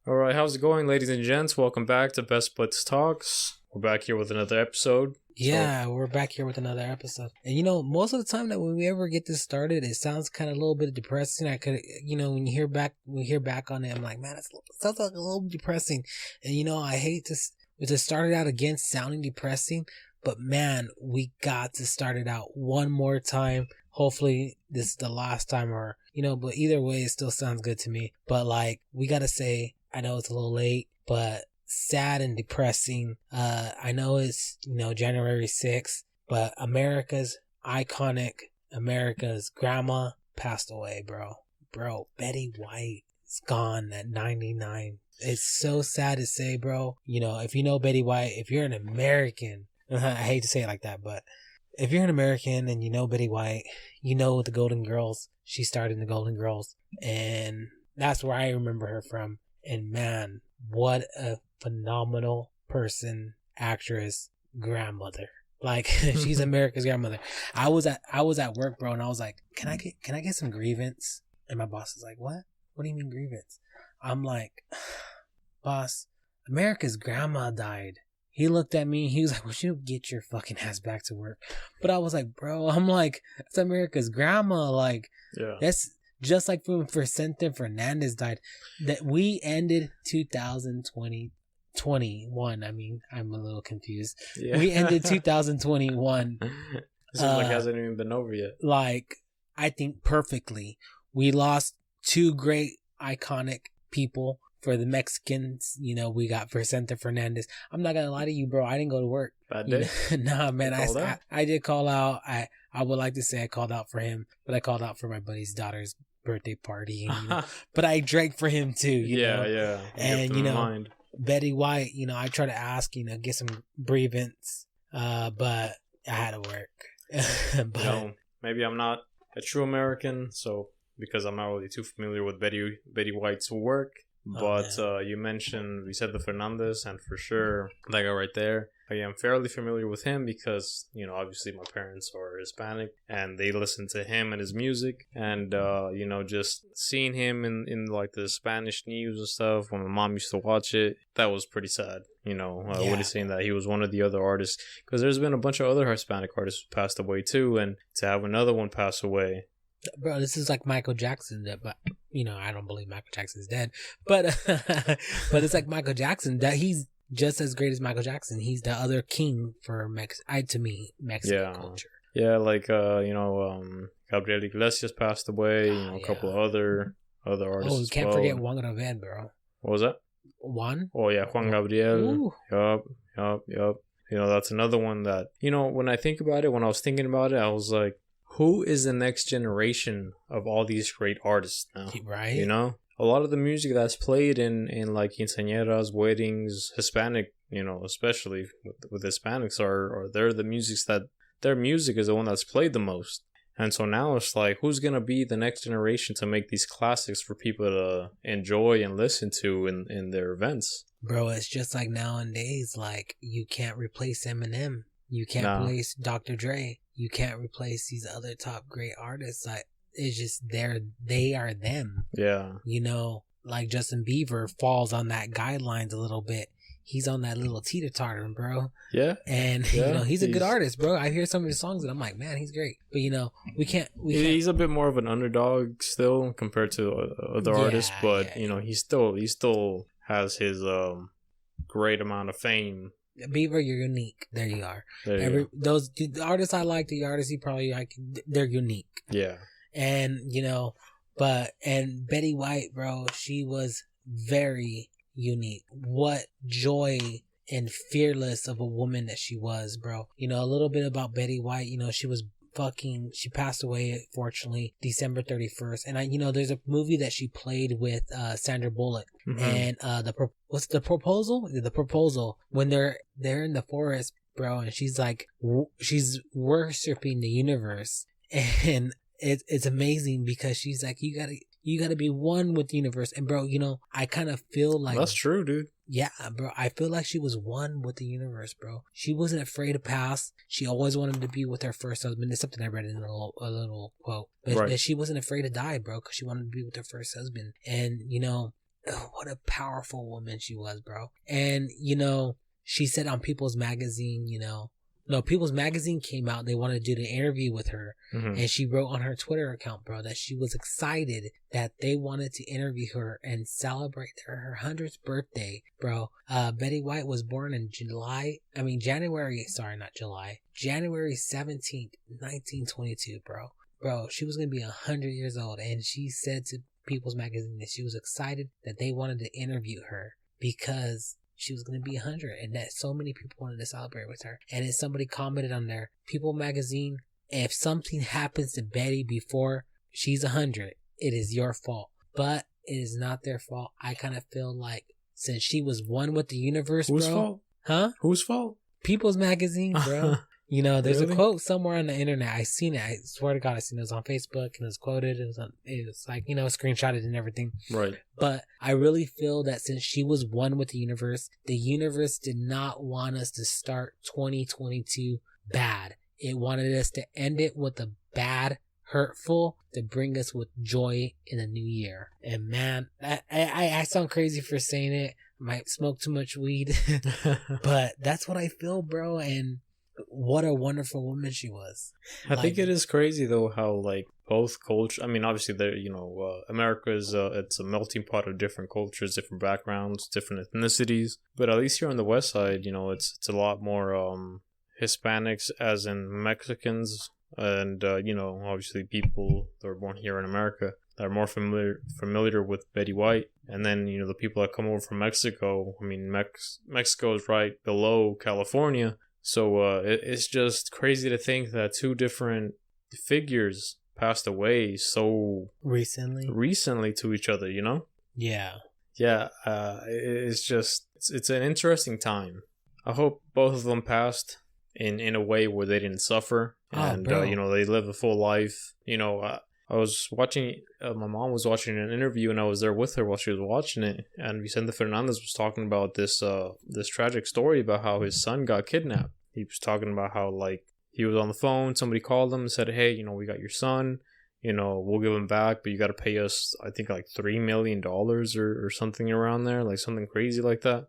All right, how's it going, ladies and gents? Welcome back to Best Splits Talks. We're back here with another episode. Yeah, we're back here with another episode. And most of the time that when we ever get this started, it sounds kind of a little bit depressing. I could, when we hear back on it, I'm like, man, it sounds like a little depressing. And I hate to start it out again sounding depressing, but man, we got to start it out one more time. Hopefully this is the last time, or but either way, it still sounds good to me. But we gotta say, I know it's a little late, but sad and depressing. I know it's January 6th, but America's grandma passed away, bro. Betty White is gone at 99. It's so sad to say, bro. If you know Betty White, if you're an American, I hate to say it like that, but if you're an American and you know Betty White, you know the Golden Girls. She started in the Golden Girls, and that's where I remember her from. And man, what a phenomenal person, actress, grandmother. She's America's grandmother. I was at work, bro, and I was like, can I get some grievance? And my boss is like, what do you mean grievance? I'm like, boss, America's grandma died. He looked at me, he was like, well, you get your fucking ass back to work. But I was like, bro, that's America's grandma. Yeah. That's just like when Vicente Fernandez died, that we ended 2021. I mean, I'm a little confused. Yeah. We ended 2021. This hasn't even been over yet. I think perfectly. We lost two great iconic people. For the Mexicans, we got Vicente Fernandez. I'm not gonna lie to you, bro. I didn't go to work. Bad day? Nah, man. I did call out. I would like to say I called out for him, but I called out for my buddy's daughter's birthday party. But I drank for him too. Yeah. And Betty White. I try to ask, get some grievance, but I had to work. But maybe I'm not a true American, so because I'm not really too familiar with Betty White's work. But you mentioned Vicente Fernandez, and for sure, that guy right there, I am fairly familiar with him because, obviously my parents are Hispanic and they listen to him and his music. And, just seeing him in the Spanish news and stuff when my mom used to watch it, that was pretty sad. What he's saying that he was one of the other artists, because there's been a bunch of other Hispanic artists who passed away too, and to have another one pass away. Bro, this is like Michael Jackson, but I don't believe Michael Jackson's dead, but it's like Michael Jackson, that he's just as great as Michael Jackson. He's the other king for Mexican culture. Yeah, Gabriel Iglesias passed away. A couple of other artists. Oh, you can't forget Juan Gabriel, bro. What was that? Juan? Oh yeah, Juan Gabriel. Yup. That's another one that when I think about it, when I was thinking about it, I was like, who is the next generation of all these great artists now? Right. A lot of the music that's played in quinceañeras, weddings, Hispanic, especially with Hispanics are they're the musics that their music is the one that's played the most. And so now it's like, who's going to be the next generation to make these classics for people to enjoy and listen to in their events? Bro, it's just like nowadays, you can't replace Eminem. You can't replace Dr. Dre. You can't replace these other top great artists. It's just they are them. Yeah. Justin Bieber falls on that guidelines a little bit. He's on that little teeter-totter, bro. Yeah. And he's a good artist, bro. I hear some of his songs and I'm like, man, he's great. But we can't. He's a bit more of an underdog still compared to other artists, but he still has his great amount of fame. Bieber, you're unique. There you are. The artists I like, the artists you probably like, they're unique. Yeah. And and Betty White, bro, she was very unique. What joy and fearless of a woman that she was, bro. A little bit about Betty White. She passed away, fortunately, December 31st. And there's a movie that she played with Sandra Bullock. Mm-hmm. And what's the proposal? The proposal, when they're in the forest, bro, and she's she's worshiping the universe. And it's amazing because she's like, you gotta be one with the universe. And bro, I kind of feel like that's true, dude. Yeah, bro. I feel like she was one with the universe, bro. She wasn't afraid to pass. She always wanted to be with her first husband. It's something I read in a little quote. But she wasn't afraid to die, bro, because she wanted to be with her first husband. And, what a powerful woman she was, bro. And, she said on People's Magazine, People's Magazine came out. They wanted to do the interview with her. Mm-hmm. And she wrote on her Twitter account, bro, that she was excited that they wanted to interview her and celebrate her 100th birthday, bro. Betty White was born in January 17th, 1922, bro. Bro, she was going to be 100 years old. And she said to People's Magazine that she was excited that they wanted to interview her because she was going to be 100 and that so many people wanted to celebrate with her. And then somebody commented on there, People Magazine, if something happens to Betty before she's 100, it is your fault. But it is not their fault. I kind of feel like since she was one with the universe, Whose bro. fault? Huh? Whose fault? People's Magazine, bro. There's Really? a quote somewhere on the internet. I seen it. I swear to God, I seen it. It was on Facebook and it was quoted. It was like, screenshotted and everything. Right. But I really feel that since she was one with the universe did not want us to start 2022 bad. It wanted us to end it with a bad, hurtful, to bring us with joy in the new year. And man, I sound crazy for saying it. I might smoke too much weed, but that's what I feel, bro. And what a wonderful woman she was. I think it is crazy though how like both cultures. I mean, obviously, America is it's a melting pot of different cultures, different backgrounds, different ethnicities. But at least here on the West Side, it's a lot more Hispanics, as in Mexicans, and obviously people that are born here in America that are more familiar with Betty White. And then the people that come over from Mexico. I mean, Mexico is right below California. So it's just crazy to think that two different figures passed away so recently to each other, Yeah. It's an interesting time. I hope both of them passed in a way where they didn't suffer and they live a full life. I was watching, my mom was watching an interview and I was there with her while she was watching it, and Vicente Fernandez was talking about this tragic story about how his son got kidnapped. He was talking about how like he was on the phone, somebody called him and said, hey, we got your son, we'll give him back, but you got to pay us, I think like $3 million or something around there, like something crazy like that.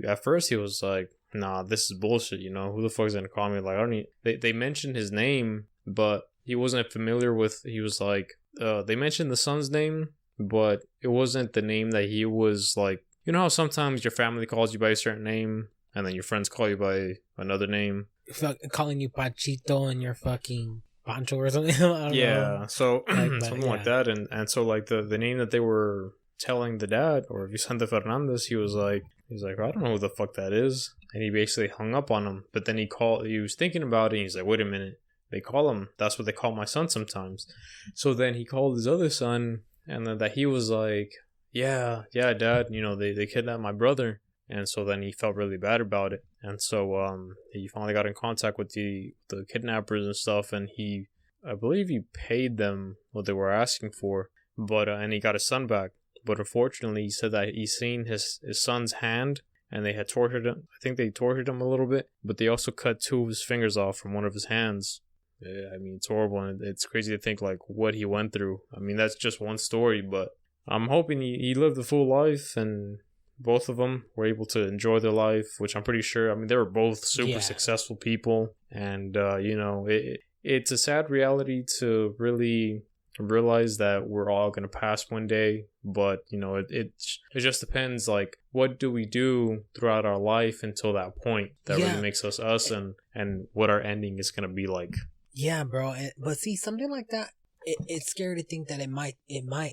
At first he was like, nah, this is bullshit, who the fuck's gonna call me? Like, I don't need, they mentioned his name, but he wasn't familiar with, he was like, they mentioned the son's name, but it wasn't the name that he was like, how sometimes your family calls you by a certain name and then your friends call you by another name. Calling you Pachito and your fucking Pancho or something. I don't know. So something like that. And so like the name that they were telling the dad, or Vicente Fernandez, he was like, I don't know who the fuck that is. And he basically hung up on him. But then he was thinking about it and he's like, wait a minute. They call him, that's what they call my son sometimes. So then he called his other son, and then that he was like, yeah, dad, they kidnapped my brother. And so then he felt really bad about it. And so he finally got in contact with the kidnappers and stuff, and I believe he paid them what they were asking for, but and he got his son back. But unfortunately, he said that he's seen his son's hand, and they had tortured him. I think they tortured him a little bit, but they also cut 2 of his fingers off from one of his hands. I mean, it's horrible, and it's crazy to think like what he went through. I mean, that's just one story, but I'm hoping he lived a full life, and both of them were able to enjoy their life, which I'm pretty sure. I mean, they were both super successful people, and it's a sad reality to really realize that we're all gonna pass one day. But it just depends. Like, what do we do throughout our life until that point that really makes us us, and what our ending is gonna be like. Yeah, bro. But see, something like that, it's scary to think that it might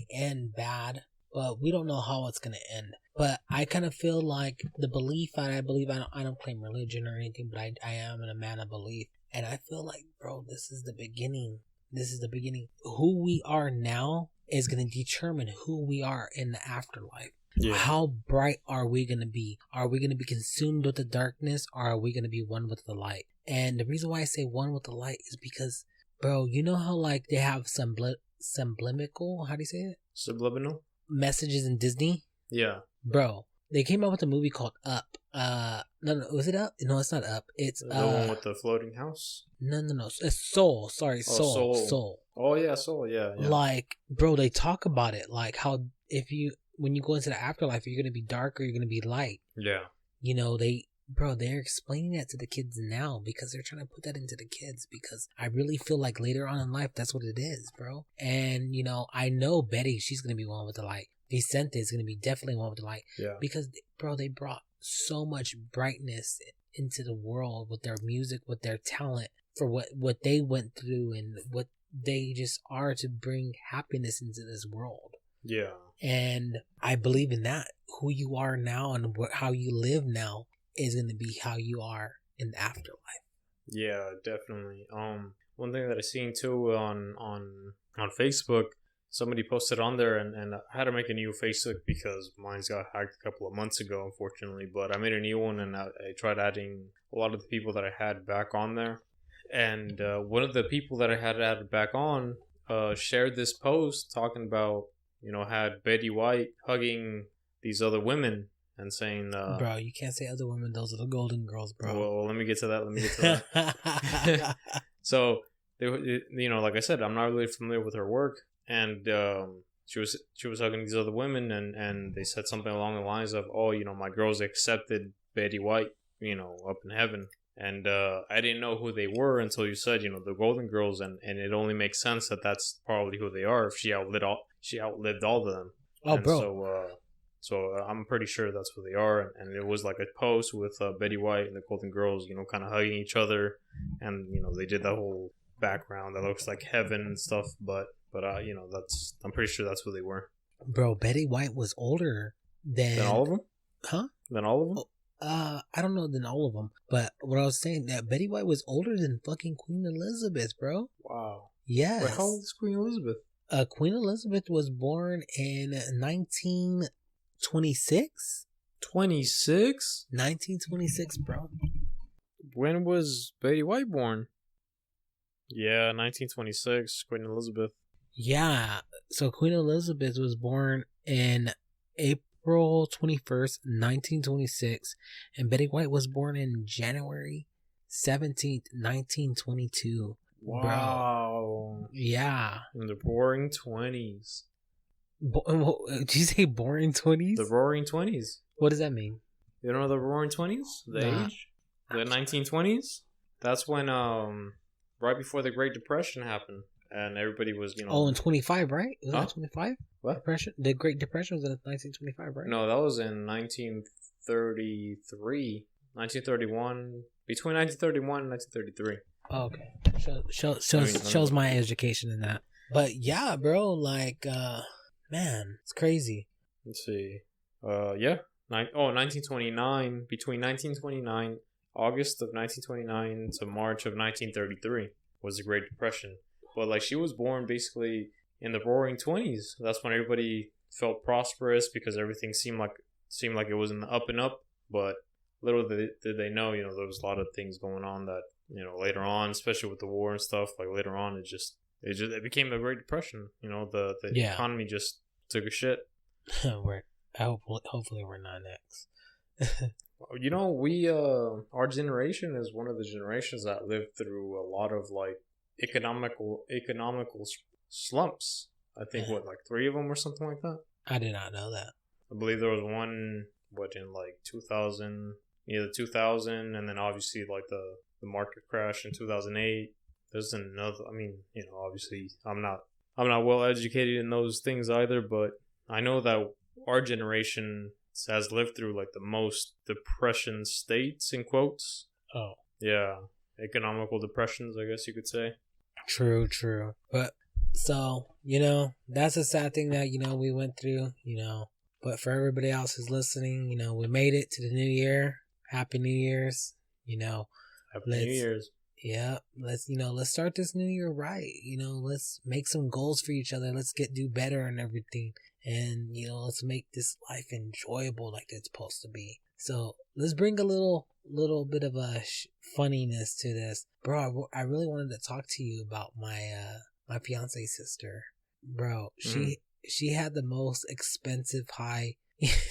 end bad, but we don't know how it's gonna end. But I kind of feel like the belief, and I believe, I don't claim religion or anything, but I am a man of belief, and I feel like, bro, this is the beginning. This is the beginning. Who we are now is gonna determine who we are in the afterlife. Yeah. How bright are we gonna be? Are we gonna be consumed with the darkness, or are we gonna be one with the light? And the reason why I say one with the light is because, bro, you know how like they have subliminal, how do you say it? Subliminal messages in Disney. Yeah, bro, they came out with a movie called Up. No, was it Up? No, it's not Up. It's the one with the floating house. No, it's Soul. Sorry, Soul. Oh yeah, Soul. Yeah. Like, bro, they talk about it like how if you when you go into the afterlife, you're gonna be dark or you're gonna be light. Yeah. You know, they're explaining that to the kids now because they're trying to put that into the kids, because I really feel like later on in life, that's what it is, bro. And, you know, I know Betty, she's going to be one with the light. Vicente is going to be definitely one with the light. Yeah. Because, bro, they brought so much brightness into the world with their music, with their talent, for what they went through and what they just are to bring happiness into this world. Yeah. And I believe in that. Who you are now and how you live now is going to be how you are in the afterlife. Yeah, definitely. One thing that I seen too on Facebook, somebody posted on there, and I had to make a new Facebook because mine's got hacked a couple of months ago, unfortunately. But I made a new one, and I tried adding a lot of the people that I had back on there. And one of the people that I had added back on shared this post talking about, you know, had Betty White hugging these other women and saying, bro, you can't say other women, those are the Golden Girls, bro. Well, let me get to that. So, you know, like I said, I'm not really familiar with her work, and she was hugging these other women, and they said something along the lines of, oh, you know, my girls accepted Betty White, you know, up in heaven. And I didn't know who they were until you said, you know, the Golden Girls, and it only makes sense that that's probably who they are if she outlived all of them. Oh, and bro. So I'm pretty sure that's who they are, and it was like a post with Betty White and the Golden Girls, you know, kind of hugging each other, and you know they did that whole background that looks like heaven and stuff, but you know, I'm pretty sure that's who they were. Bro, Betty White was older than all of them. Huh? Than all of them? I don't know than all of them, but what I was saying, that Betty White was older than fucking Queen Elizabeth, bro. Wow. Yes. Wait, how old is Queen Elizabeth? Queen Elizabeth was born in 1926. 26? 1926, bro. When was Betty White born? Yeah, 1926, Queen Elizabeth. Yeah, so Queen Elizabeth was born in April 21st, 1926, and Betty White was born in January 17th, 1922. Wow. Bro. Yeah. In the roaring 20s. Did you say boring 20s? The roaring 20s. What does that mean? You don't know the roaring 20s? The age? The 1920s? That's when, right before the Great Depression happened. And everybody was, you know... Oh, in 25, right? Was that 25? What? Depression? The Great Depression was in 1925, right? No, that was in 1933. 1931. Between 1931 and 1933. Oh, okay. Shows my education in that. But yeah, bro, like, man, it's crazy. Let's see. Yeah. 1929. Between 1929, August of 1929 to March of 1933 was the Great Depression. But like, she was born basically in the roaring 20s. That's when everybody felt prosperous because everything seemed like it was in the up and up. But little did they know, you know, there was a lot of things going on that, you know, later on, especially with the war and stuff, like later on, it became the Great Depression. You know, the economy just took a shit. Hopefully we're not next. You know, our generation is one of the generations that lived through a lot of like economical slumps. I think like 3 of them or something like that. I did not know that. I believe there was one in like 2000, either 2000, and then obviously like the market crash in 2008. There's another. I mean, you know, obviously I'm not well educated in those things either, but I know that our generation has lived through like the most depression states, in quotes. Oh. Yeah. Economical depressions, I guess you could say. True. But so, you know, that's a sad thing that, you know, we went through, you know, but for everybody else who's listening, you know, we made it to the new year. Happy New Year's, you know. Happy New Year's. Yeah, let's start this new year right. You know, let's make some goals for each other. Let's do better and everything. And, you know, let's make this life enjoyable like it's supposed to be. So let's bring a little bit of a funniness to this. Bro, I really wanted to talk to you about my fiance's sister. Bro, she had the most expensive high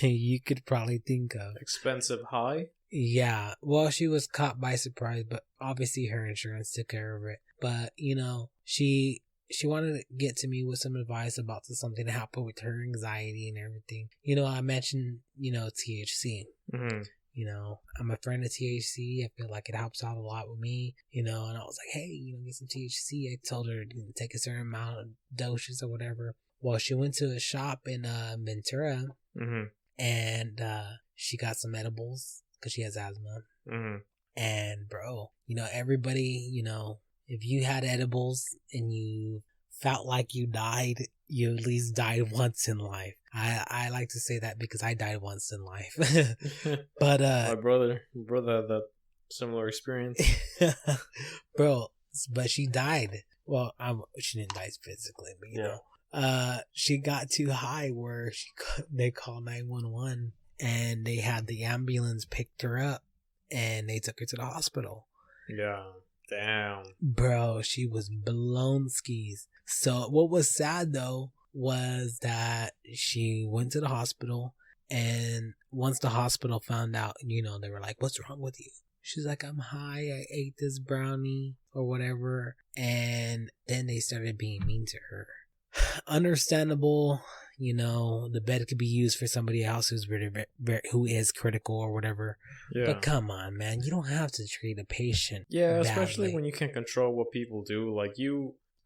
you could probably think of. Expensive high? Yeah, well, she was caught by surprise, but obviously her insurance took care of it. But, you know, she she wanted to get to me with some advice about something to help her with her anxiety and everything. You know, I mentioned, you know, THC. Mm-hmm. You know, I'm a friend of THC. I feel like it helps out a lot with me, you know, and I was like, hey, you know, get some THC. I told her to take a certain amount of doses or whatever. Well, she went to a shop in Ventura, Mm-hmm. and she got some edibles because she has asthma. Mm-hmm. And bro, you know, everybody, you know, if you had edibles and you felt like you died, you at least died once in life. I like to say that because I died once in life. But my brother had that similar experience. Bro, but she died. Well, she didn't die physically, but you know, she got too high where they called 911 and they had the ambulance picked her up and they took her to the hospital. Yeah. Damn. Bro, she was blown skis. So what was sad though was that she went to the hospital, and once the hospital found out, you know, they were like, what's wrong with you? She's like, I'm high. I ate this brownie or whatever. And then they started being mean to her. Understandable. You know, the bed could be used for somebody else who is critical or whatever. Yeah. But come on, man. You don't have to treat a patient. Yeah, especially when you can't control what people do. Like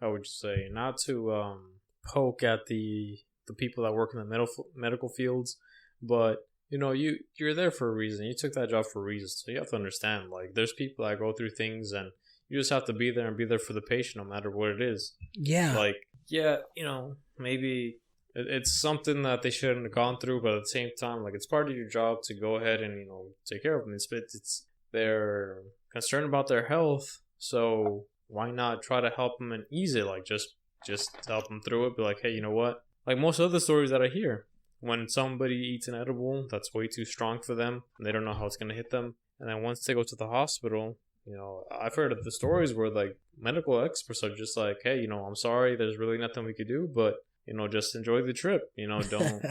I would say, not to poke at the people that work in the medical fields, but you know, you're there for a reason. You took that job for a reason, so you have to understand. Like, there's people that go through things, and you just have to be there and be there for the patient, no matter what it is. Yeah. Like, yeah, you know, maybe it's something that they shouldn't have gone through, but at the same time, like, it's part of your job to go ahead and, you know, take care of them. It's they're concerned about their health, so why not try to help them and ease it? Like, just help them through it. Be like, hey, you know what? Like most other stories that I hear, when somebody eats an edible that's way too strong for them, and they don't know how it's gonna hit them, and then once they go to the hospital, you know, I've heard of the stories where like medical experts are just like, hey, you know, I'm sorry, there's really nothing we could do, but you know, just enjoy the trip. You know, don't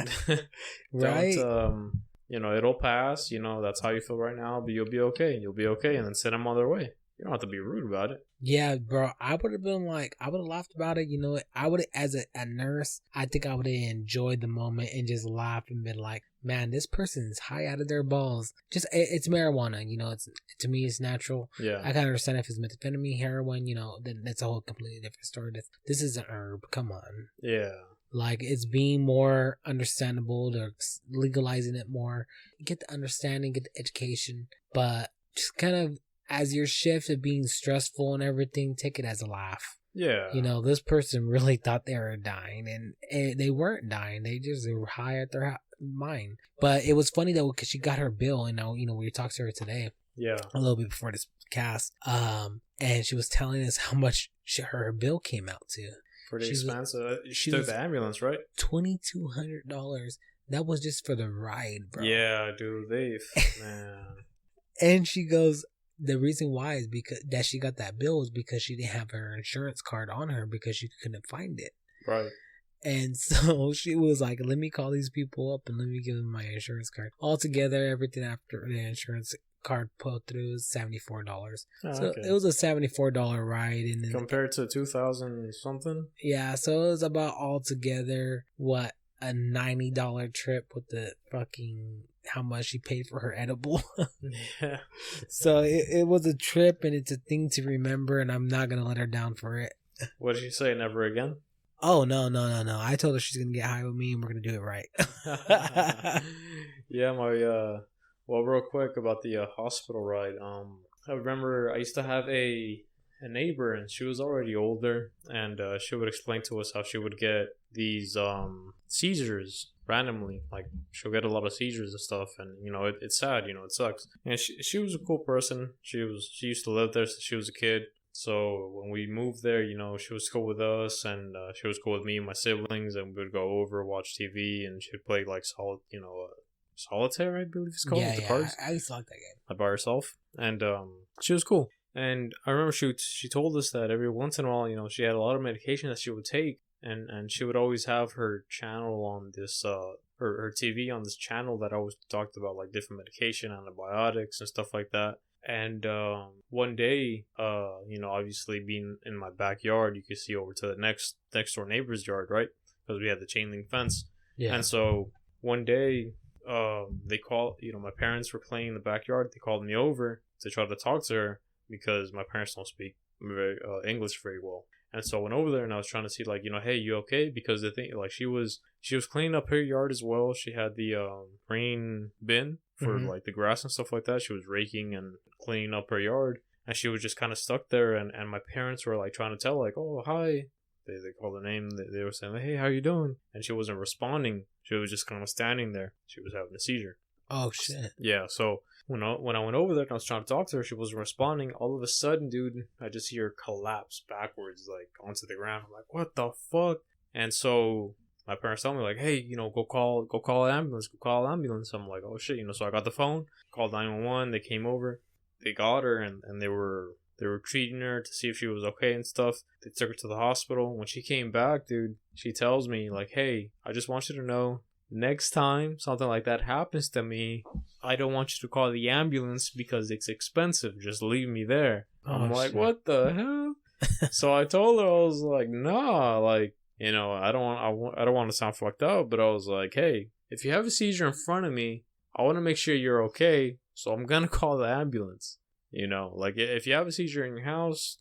right. Don't you know, it'll pass. You know, that's how you feel right now, but you'll be okay. You'll be okay, and then send them on their way. You don't have to be rude about it. Yeah, bro. I would have been like, I would have laughed about it. You know, I would have, as a nurse, I think I would have enjoyed the moment and just laughed and been like, man, this person's high out of their balls. Just, it's marijuana. You know, to me, it's natural. Yeah. I can understand if it's methamphetamine, heroin, you know, then that's a whole completely different story. This is an herb. Come on. Yeah. Like, it's being more understandable. They're legalizing it more. Get the understanding, get the education, but just kind of, as your shift of being stressful and everything, take it as a laugh. Yeah. You know, this person really thought they were dying, and they weren't dying. They just were high at their mind. But it was funny, though, because she got her bill, and now, you know, we talked to her today. Yeah. A little bit before this cast. And she was telling us how much her bill came out to. Pretty expensive. She took the ambulance, right? $2,200. That was just for the ride, bro. Yeah, dude. Man. And she goes, the reason why is because that she got that bill was because she didn't have her insurance card on her because she couldn't find it. Right. And so she was like, let me call these people up and let me give them my insurance card. Altogether, everything after the insurance card put through is $74. Oh, so okay. It was a $74 ride. And then, compared to 2,000 something? Yeah, so it was about altogether, what, a $90 trip with the fucking how much she paid for her edible. Yeah. So it was a trip, and it's a thing to remember, and I'm not gonna let her down for it. What did she say? Never again? Oh no. I told her she's gonna get high with me and we're gonna do it right. Yeah, well, real quick about the hospital ride. I remember I used to have a neighbor, and she was already older, and she would explain to us how she would get these seizures randomly. Like, she'll get a lot of seizures and stuff, and you know, it's sad, you know, it sucks. And she was a cool person. She used to live there since she was a kid. So when we moved there, you know, she was cool with us, and she was cool with me and my siblings, and we would go over, watch TV, and she'd play like solitaire, I believe it's called. Yeah, with the cards. I used to like that game. By herself, and she was cool. And I remember she told us that every once in a while, you know, she had a lot of medication that she would take, and she would always have her channel on this her TV on this channel that always talked about like different medication, antibiotics, and stuff like that. And one day, obviously being in my backyard, you could see over to the next door neighbor's yard, right? Because we had the chain link fence. Yeah. And so one day, they called. My parents were playing in the backyard. They called me over to try to talk to her because my parents don't speak English very well. And so I went over there and I was trying to see, like, hey, you okay? Because the thing, like, she was cleaning up her yard as well. She had the rain bin for like the grass and stuff like that. She was raking and cleaning up her yard, and she was just kind of stuck there. And my parents were like trying to tell, like, oh, hi. They called her name. They were saying, like, hey, how you doing? And she wasn't responding. She was just kind of standing there. She was having a seizure. Oh shit. Yeah. So when I went over there and I was trying to talk to her, she wasn't responding. All of a sudden, dude, I just see her collapse backwards, like onto the ground. I'm like, what the fuck? And so my parents tell me, like, hey, go call an ambulance. Go call an ambulance. I'm like, oh shit, So I got the phone, called 911. They came over, they got her, and they were treating her to see if she was okay and stuff. They took her to the hospital. When she came back, dude, she tells me, like, hey, I just want you to know, next time something like that happens to me, I don't want you to call the ambulance because it's expensive. Just leave me there. I'm like, shit. What the hell? So I told her, I was like, nah, like, I don't want to sound fucked up, but I was like, hey, if you have a seizure in front of me, I want to make sure you're okay. So I'm going to call the ambulance. Like, if you have a seizure in your house,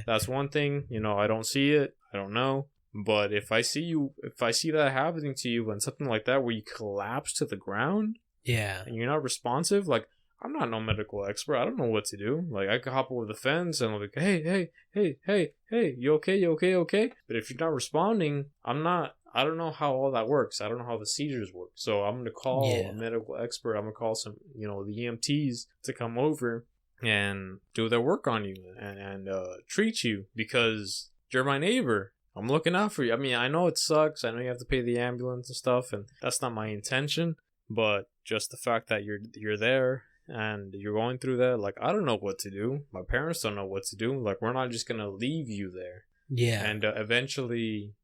that's one thing. I don't see it. I don't know. But if I see that happening to you and something like that where you collapse to the ground, yeah, and you're not responsive, like, I'm not no medical expert. I don't know what to do. Like, I could hop over the fence and I'm like, hey, you okay? But if you're not responding, I don't know how all that works. I don't know how the seizures work. So I'm going to call a medical expert. I'm going to call some, the EMTs to come over and do their work on you and treat you because you're my neighbor. I'm looking out for you. I mean, I know it sucks. I know you have to pay the ambulance and stuff, and that's not my intention. But just the fact that you're there and you're going through that, like, I don't know what to do. My parents don't know what to do. Like, we're not just gonna leave you there. Yeah. And eventually,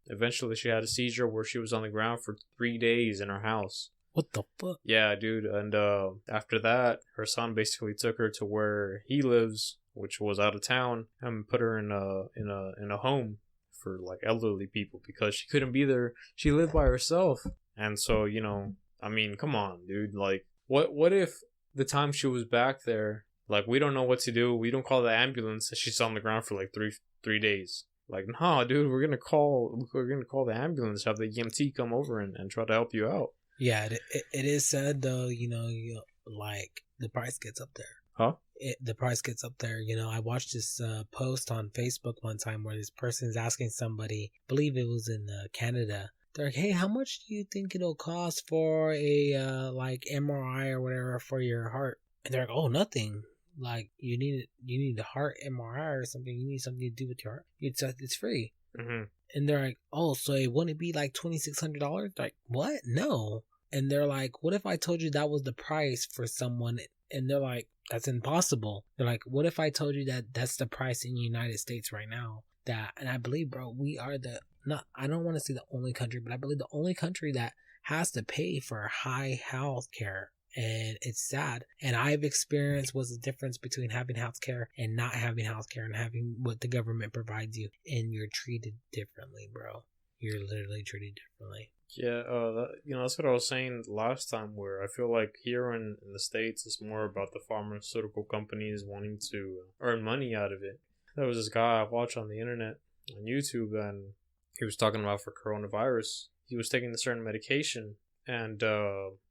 she had a seizure where she was on the ground for 3 days in her house. What the fuck? Yeah, dude. And after that, her son basically took her to where he lives, which was out of town, and put her in a home for like elderly people because she couldn't be there. She lived by herself. And so, I mean, come on, dude. Like, what if the time she was back there, like, we don't know what to do. We don't call the ambulance and she's on the ground for like three days. Like, nah, dude, we're gonna call the ambulance, have the EMT come over and try to help you out. Yeah, it is sad though, like, the price gets up there. Huh? The price gets up there. I watched this post on Facebook one time where this person's asking somebody, I believe it was in Canada. They're like, hey, how much do you think it'll cost for a like MRI or whatever for your heart? And they're like, oh, nothing. Like, you need a heart MRI or something. You need something to do with your heart. It's free. Mm-hmm. And they're like, oh, so it wouldn't be like $2,600? Like, what? No. And they're like, what if I told you that was the price for someone? And they're like, that's impossible. They're like, what if I told you that that's the price in the United States right now? And I believe, bro, we are I don't want to say the only country, but I believe the only country that has to pay for high health care. And it's sad. And I've experienced what's the difference between having health care and not having health care and having what the government provides you. And you're treated differently, bro. You're literally treated differently. Yeah, that's what I was saying last time, where I feel like here in the States, it's more about the pharmaceutical companies wanting to earn money out of it. There was this guy I watched on the internet, on YouTube, and he was talking about for coronavirus. He was taking a certain medication, and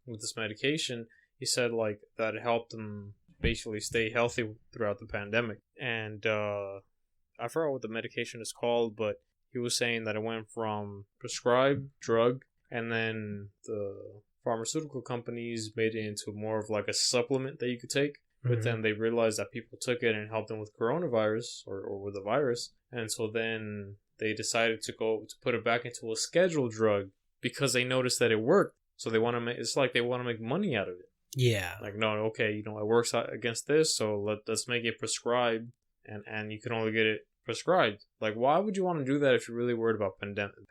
with this medication, he said, like, that it helped him basically stay healthy throughout the pandemic. And I forgot what the medication is called, but he was saying that it went from prescribed drug, and then the pharmaceutical companies made it into more of like a supplement that you could take. But then they realized that people took it and helped them with coronavirus or with the virus. And so then they decided to put it back into a scheduled drug because they noticed that it worked. So they want to it's like they want to make money out of it. Yeah. Like, no, okay, it works against this, so let's make it prescribed, and you can only get it prescribed. Like, why would you want to do that if you're really worried about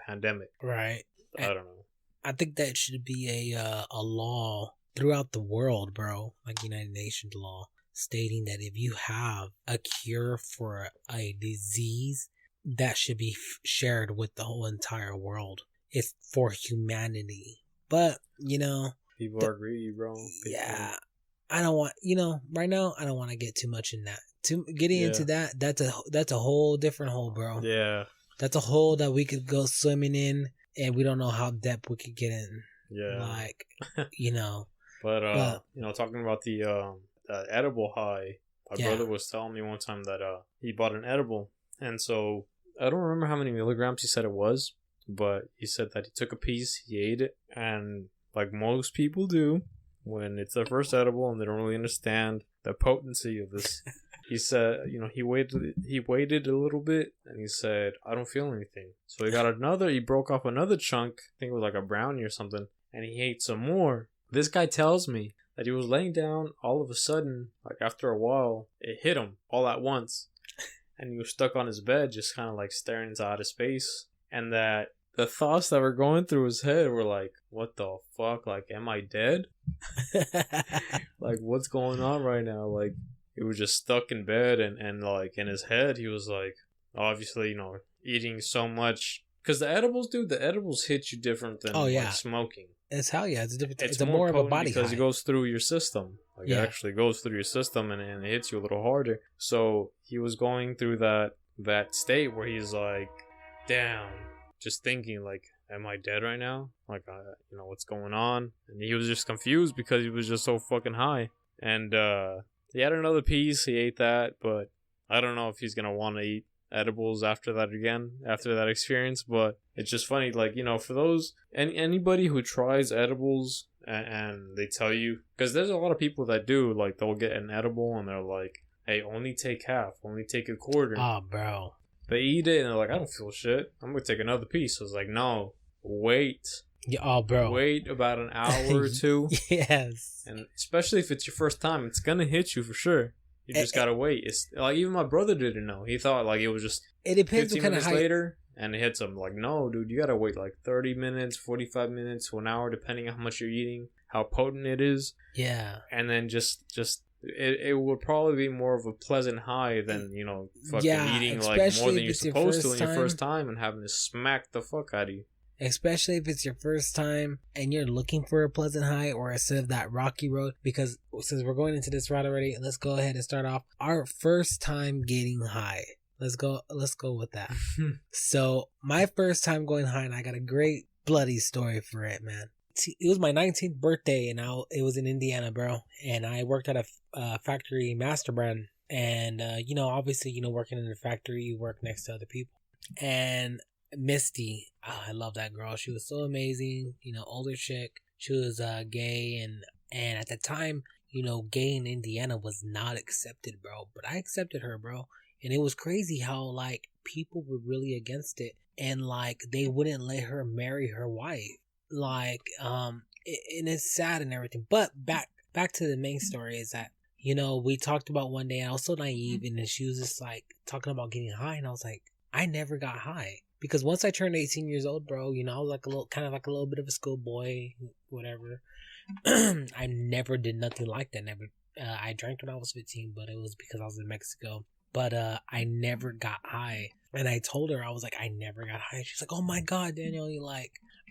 pandemic? Right. I don't know. I think that should be a law throughout the world, bro. Like United Nations law, stating that if you have a cure for a disease, that should be shared with the whole entire world. It's for humanity. But, people are greedy, bro. Yeah. I don't want, right now, I don't want to get too much in that. Getting into that, that's a whole different hole, bro. Yeah. That's a hole that we could go swimming in, and we don't know how deep we could get in. Yeah. But, talking about the edible high, my brother was telling me one time that he bought an edible, and so I don't remember how many milligrams he said it was, but he said that he took a piece, he ate it, and like most people do, when it's their first edible and they don't really understand the potency of this, he said, he waited a little bit, and he said, I don't feel anything. So he broke off another chunk, I think it was like a brownie or something, and he ate some more. This guy tells me that he was laying down, all of a sudden, like after a while, it hit him all at once. And he was stuck on his bed, just kind of like staring into outer space. And that the thoughts that were going through his head were like, what the fuck? Like, am I dead? Like, what's going on right now? Like, he was just stuck in bed, and like in his head, he was like, obviously, eating so much. Because the edibles hit you different than like smoking. It's hell yeah. It's different. It's more of a body because high. It goes through your system. Like it actually goes through your system and it hits you a little harder. So he was going through that state where he's like, damn, just thinking like, am I dead right now? Like, what's going on? And he was just confused because he was just so fucking high. And he had another piece. He ate that, but I don't know if he's gonna want to eat edibles after that experience. But it's just funny, like, for those anybody who tries edibles and they tell you, because there's a lot of people that do, like, they'll get an edible and they're like, hey, only take half, only take a quarter. Oh, bro. They eat it and they're like, I don't feel shit, I'm gonna take another piece. So it's like, no, wait. Yeah, oh, bro. Wait about an hour or two. Yes. And especially if it's your first time, it's gonna hit you for sure. You just gotta wait. It's like, even my brother didn't know. He thought like it was just. It depends 15 what kind minutes of later, and it hits him. Like, no, dude, you gotta wait like 30 minutes, 45 minutes to an hour, depending on how much you're eating, how potent it is. Yeah. And then just it would probably be more of a pleasant high than fucking eating like more than you're supposed to in your first time and having to smack the fuck out of you. Especially if it's your first time and you're looking for a pleasant high, or instead of that rocky road. Because since we're going into this route already, let's go ahead and start off our first time getting high. Let's go with that. So my first time going high, and I got a great bloody story for it, man. It was my 19th birthday, and it was in Indiana, bro. And I worked at a factory master brand. And, obviously, working in the factory, you work next to other people. And Misty, I love that girl. She was so amazing, older chick. She was gay, and at the time, gay in Indiana was not accepted, bro. But I accepted her, bro. And it was crazy how, like, people were really against it, and like they wouldn't let her marry her wife. Like, and it's sad and everything. But back to the main story is that, we talked about one day, and I was so naive, and then she was just like talking about getting high, and I was like, I never got high. Because once I turned 18 years old, bro, I was like a little bit of a schoolboy, whatever. I never did nothing like that. Never. I drank when I was 15, but it was because I was in Mexico. But I never got high. And I told her, I was like, I never got high. She's like, oh my God, Daniel,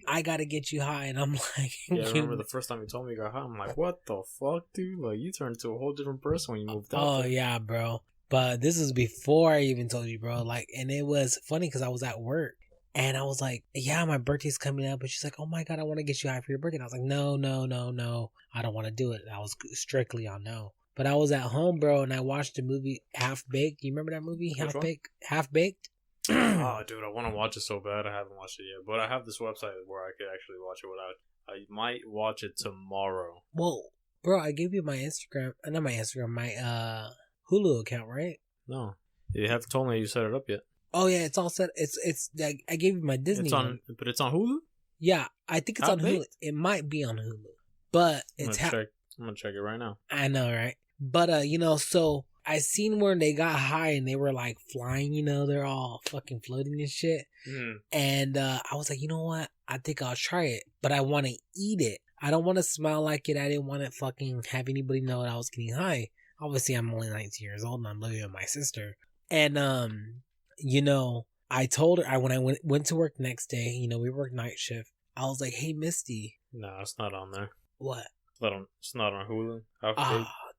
I gotta get you high. And I'm like, yeah, I remember the first time you told me you got high. I'm like, what the fuck, dude? Like, you turned into a whole different person when you moved out. Oh, yeah, bro. But this was before I even told you, bro. Like, and it was funny because I was at work. And I was like, yeah, my birthday's coming up. And she's like, oh my God, I want to get you high for your birthday. And I was like, no. I don't want to do it. I was strictly on no. But I was at home, bro, and I watched the movie Half Baked. You remember that movie? Half Baked? Oh, dude, I want to watch it so bad. I haven't watched it yet. But I have this website where I could actually watch it without. I might watch it tomorrow. Well, bro, I gave you my Instagram. Not my Instagram, my Hulu account, right? No. You haven't told me you set it up yet. Oh, yeah, it's all set. It's like, I gave you my Disney one. But it's on Hulu? Yeah, I think it's on Hulu. It might be on Hulu. But it's... I'm going to check it right now. I know, right? But, so I seen where they got high and they were like flying, they're all fucking floating and shit. Mm. And I was like, you know what? I think I'll try it. But I want to eat it. I don't want to smell like it. I didn't want to fucking have anybody know that I was getting high. obviously I'm only 19 years old and I'm living with my sister. And, I told her, when I went to work the next day, we worked night shift. I was like, hey, Misty. No, it's not on there. What? It's not on Hulu.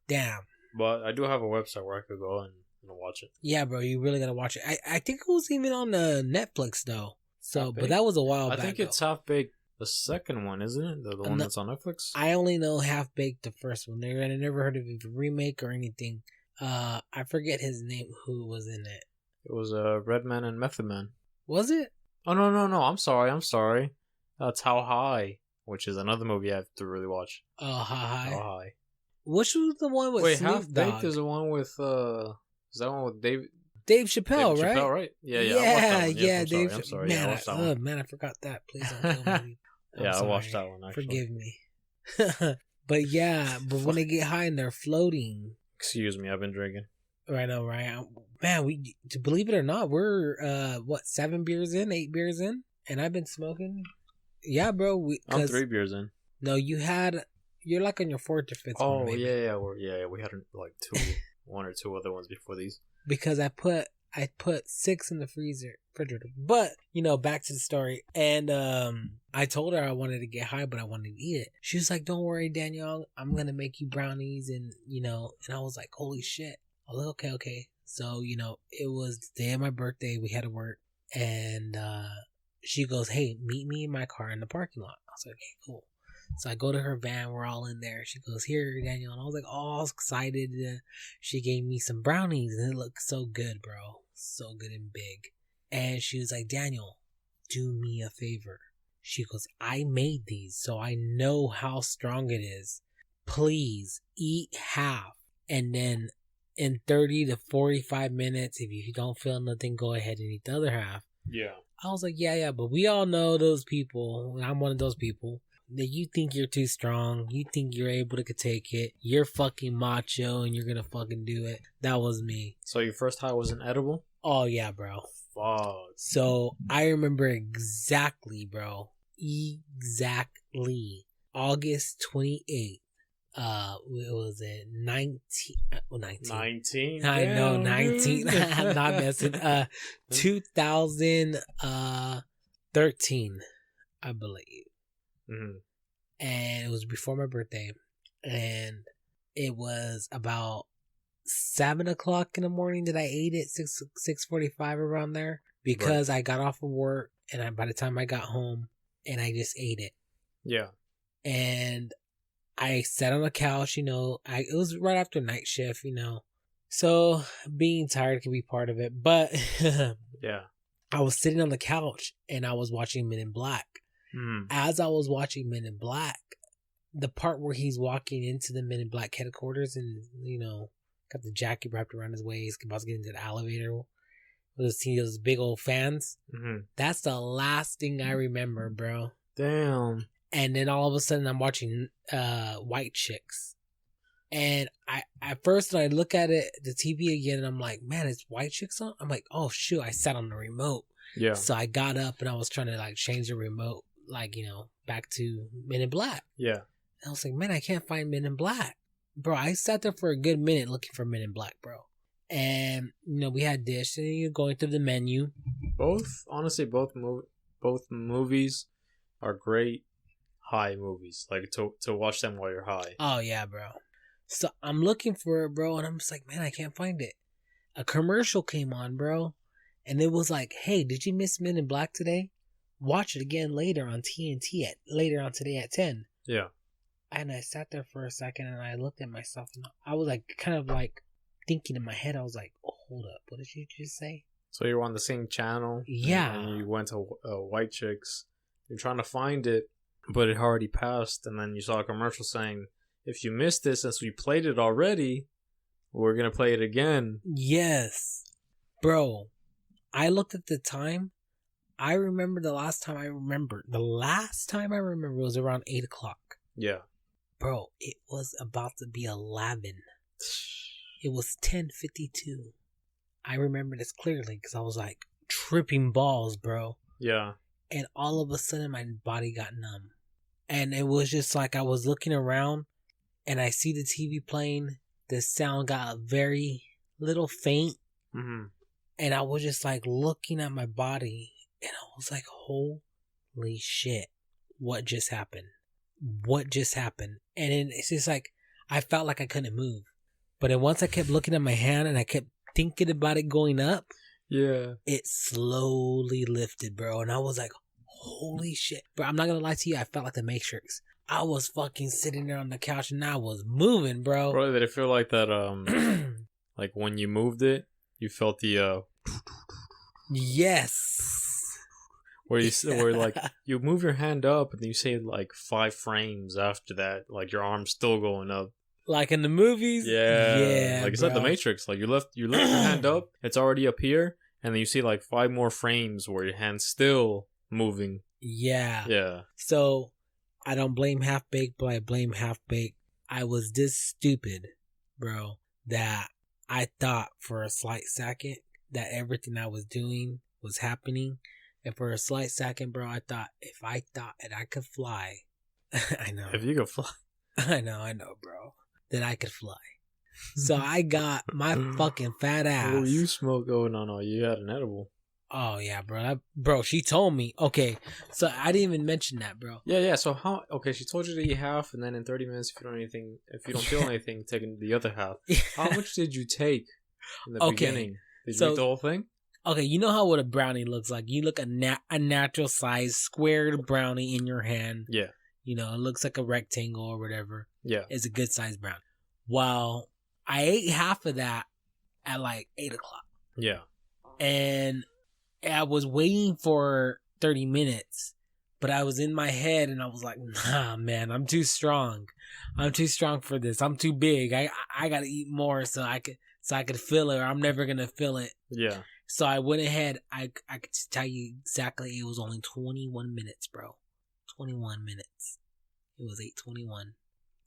Damn. But I do have a website where I could go and watch it. Yeah, bro, you really gotta watch it. I think it was even on Netflix though. So, but that was a while back. I think it's Half Baked, the second one, isn't it? The one that's on Netflix. I only know Half Baked, the first one. I never heard of a remake or anything. I forget his name. Who was in it? It was Redman and Method Man. Was it? Oh no! I'm sorry. That's How High, which is another movie I have to really watch. Oh, How High. How High. Which was the one with Snoop Half Baked is the one with Is that one with Dave Chappelle, right? Chappelle, right? Yeah. Yeah, Dave. I'm sorry. Man, Man, I forgot that. Please don't kill me. I watched that one. Actually. Forgive me. But when they get high and they're floating. Excuse me, I've been drinking. Right now, right? Man, to believe it or not, we're 7 beers in, 8 beers in, and I've been smoking. Yeah, bro. I'm 3 beers in. No, you're like on your 4th or 5th. Oh, one, yeah. We had like 1 or 2 other ones before these. Because I put 6 in the refrigerator. But, back to the story. And I told her I wanted to get high, but I wanted to eat it. She was like, don't worry, Danielle. I'm going to make you brownies. And, and I was like, holy shit. I was like, okay. So, it was the day of my birthday. We had to work. And she goes, hey, meet me in my car in the parking lot. I was like, okay, cool. So I go to her van. We're all in there. She goes, here, Daniel. And I was like, all excited. She gave me some brownies. And it looked so good, bro. So good and big. And she was like, Daniel, do me a favor. She goes, I made these, so I know how strong it is. Please eat half. And then in 30 to 45 minutes, if you don't feel nothing, go ahead and eat the other half. Yeah. I was like, yeah. But we all know those people. And I'm one of those people. That you think you're too strong, you think you're able to take it, you're fucking macho and you're gonna fucking do it. That was me. So your first high wasn't edible? Oh yeah, bro. Fuck. So I remember exactly, bro. Exactly. August 28th. What was it? 19. 19? I know, 19. I'm not messing. 2013, I believe. Mm-hmm. And it was before my birthday, and it was about 7:00 in the morning that I ate it. 6:45 around there, because right. I got off of work, and by the time I got home, and I just ate it. Yeah. And I sat on the couch. It was right after night shift. So being tired can be part of it, but yeah, I was sitting on the couch and I was watching Men in Black. As I was watching Men in Black, the part where he's walking into the Men in Black headquarters and, got the jacket wrapped around his waist, about to get into the elevator with those big old fans. Mm-hmm. That's the last thing I remember, bro. Damn. And then all of a sudden I'm watching White Chicks. And at first when I look at it, the TV again, and I'm like, man, it's White Chicks on? I'm like, oh shoot, I sat on the remote. Yeah. So I got up and I was trying to change the remote, back to Men in Black. Yeah. And I was like, man, I can't find Men in Black. Bro, I sat there for a good minute looking for Men in Black, bro. And, we had this, and you're going through the menu. Both movies are great high movies. To watch them while you're high. Oh, yeah, bro. So I'm looking for it, bro, and I'm just like, man, I can't find it. A commercial came on, bro. And it was like, hey, did you miss Men in Black today? Watch it again later on TNT later on today at 10. Yeah. And I sat there for a second and I looked at myself and I was kind of thinking in my head. I was like, oh, hold up. What did you just say? So you're on the same channel. Yeah. And you went to White Chicks. You're trying to find it, but it already passed. And then you saw a commercial saying, if you missed it, since we played it already, we're going to play it again. Yes. Bro. I looked at the time. I remember the last time I remember was around 8:00. Yeah. Bro, it was about to be 11. It was 10:52. I remember this clearly because I was tripping balls, bro. Yeah. And all of a sudden my body got numb. And it was just I was looking around and I see the TV playing. the sound got very little faint. Mm-hmm. And I was just like looking at my body and I was like, holy shit, what just happened? What just happened? And then it's just like, I felt like I couldn't move. But then once I kept looking at my hand and I kept thinking about it going up, yeah, it slowly lifted, bro. And I was like, holy shit. Bro, I'm not going to lie to you. I felt like the Matrix. I was fucking sitting there on the couch and I was moving, bro. Bro, did it feel like that, like when you moved it, you felt the, yes. where like, you move your hand up and you say like 5 frames after that, like your arm's still going up. Like in the movies? Yeah. Like I said, bro. the Matrix, like you lift your hand up, it's already up here, and then you see like 5 more frames where your hand's still moving. Yeah. Yeah. So, I don't blame Half Baked, but I blame Half Baked. I was this stupid, bro, that I thought for a slight second that everything I was doing was happening. And for a slight second, bro, I thought if I thought that I could fly, I know. If you could fly. I know, bro, that I could fly. So I got my fucking fat ass. Oh, you smoke going on? Oh, you had an edible. Oh, yeah, bro. Bro, she told me. Okay, so I didn't even mention that, bro. Yeah. So how? Okay, she told you to eat half, and then in 30 minutes, if you don't feel anything, taking the other half. How much did you take in the beginning? Did you eat the whole thing? Okay, you know how what a brownie looks like. You look a natural size squared brownie in your hand. Yeah. You know, it looks like a rectangle or whatever. Yeah. It's a good size brownie. Well, I ate half of that at like 8 o'clock. Yeah. And I was waiting for 30 minutes, but I was in my head and I was like, nah, man, I'm too strong. I'm too strong for this. I'm too big. I gotta eat more so I could feel it, or I'm never gonna feel it. Yeah. So I went ahead. I could tell you exactly. It was only 21 minutes, bro. 21 minutes. It was 8:21,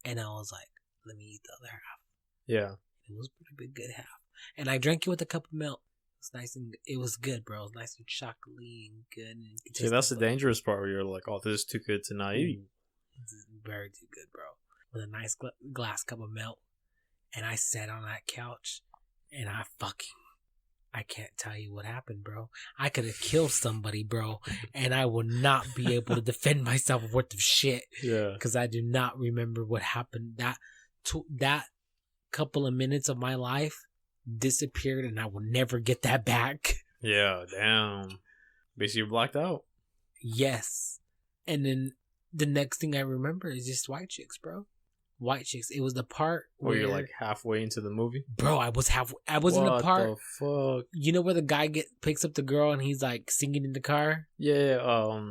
and I was like, let me eat the other half. Yeah. It was a pretty big good half, and I drank it with a cup of milk. It was nice and it was good, bro. It was nice and chocolatey and good. And see, that's the dangerous part where you're like, oh, this is too good to not eat. This is very too good, bro. With a nice glass cup of milk, and I sat on that couch, and I can't tell you what happened, bro. I could have killed somebody, bro, and I would not be able to defend myself worth of shit. Yeah. Because I do not remember what happened. That couple of minutes of my life disappeared, and I will never get that back. Yeah, damn. Basically, you blacked out. Yes. And then the next thing I remember is just White Chicks, bro. White Chicks. It was the part where you're like halfway into the movie. Bro, I was in the part. What the fuck? You know where the guy picks up the girl and he's like singing in the car? Yeah.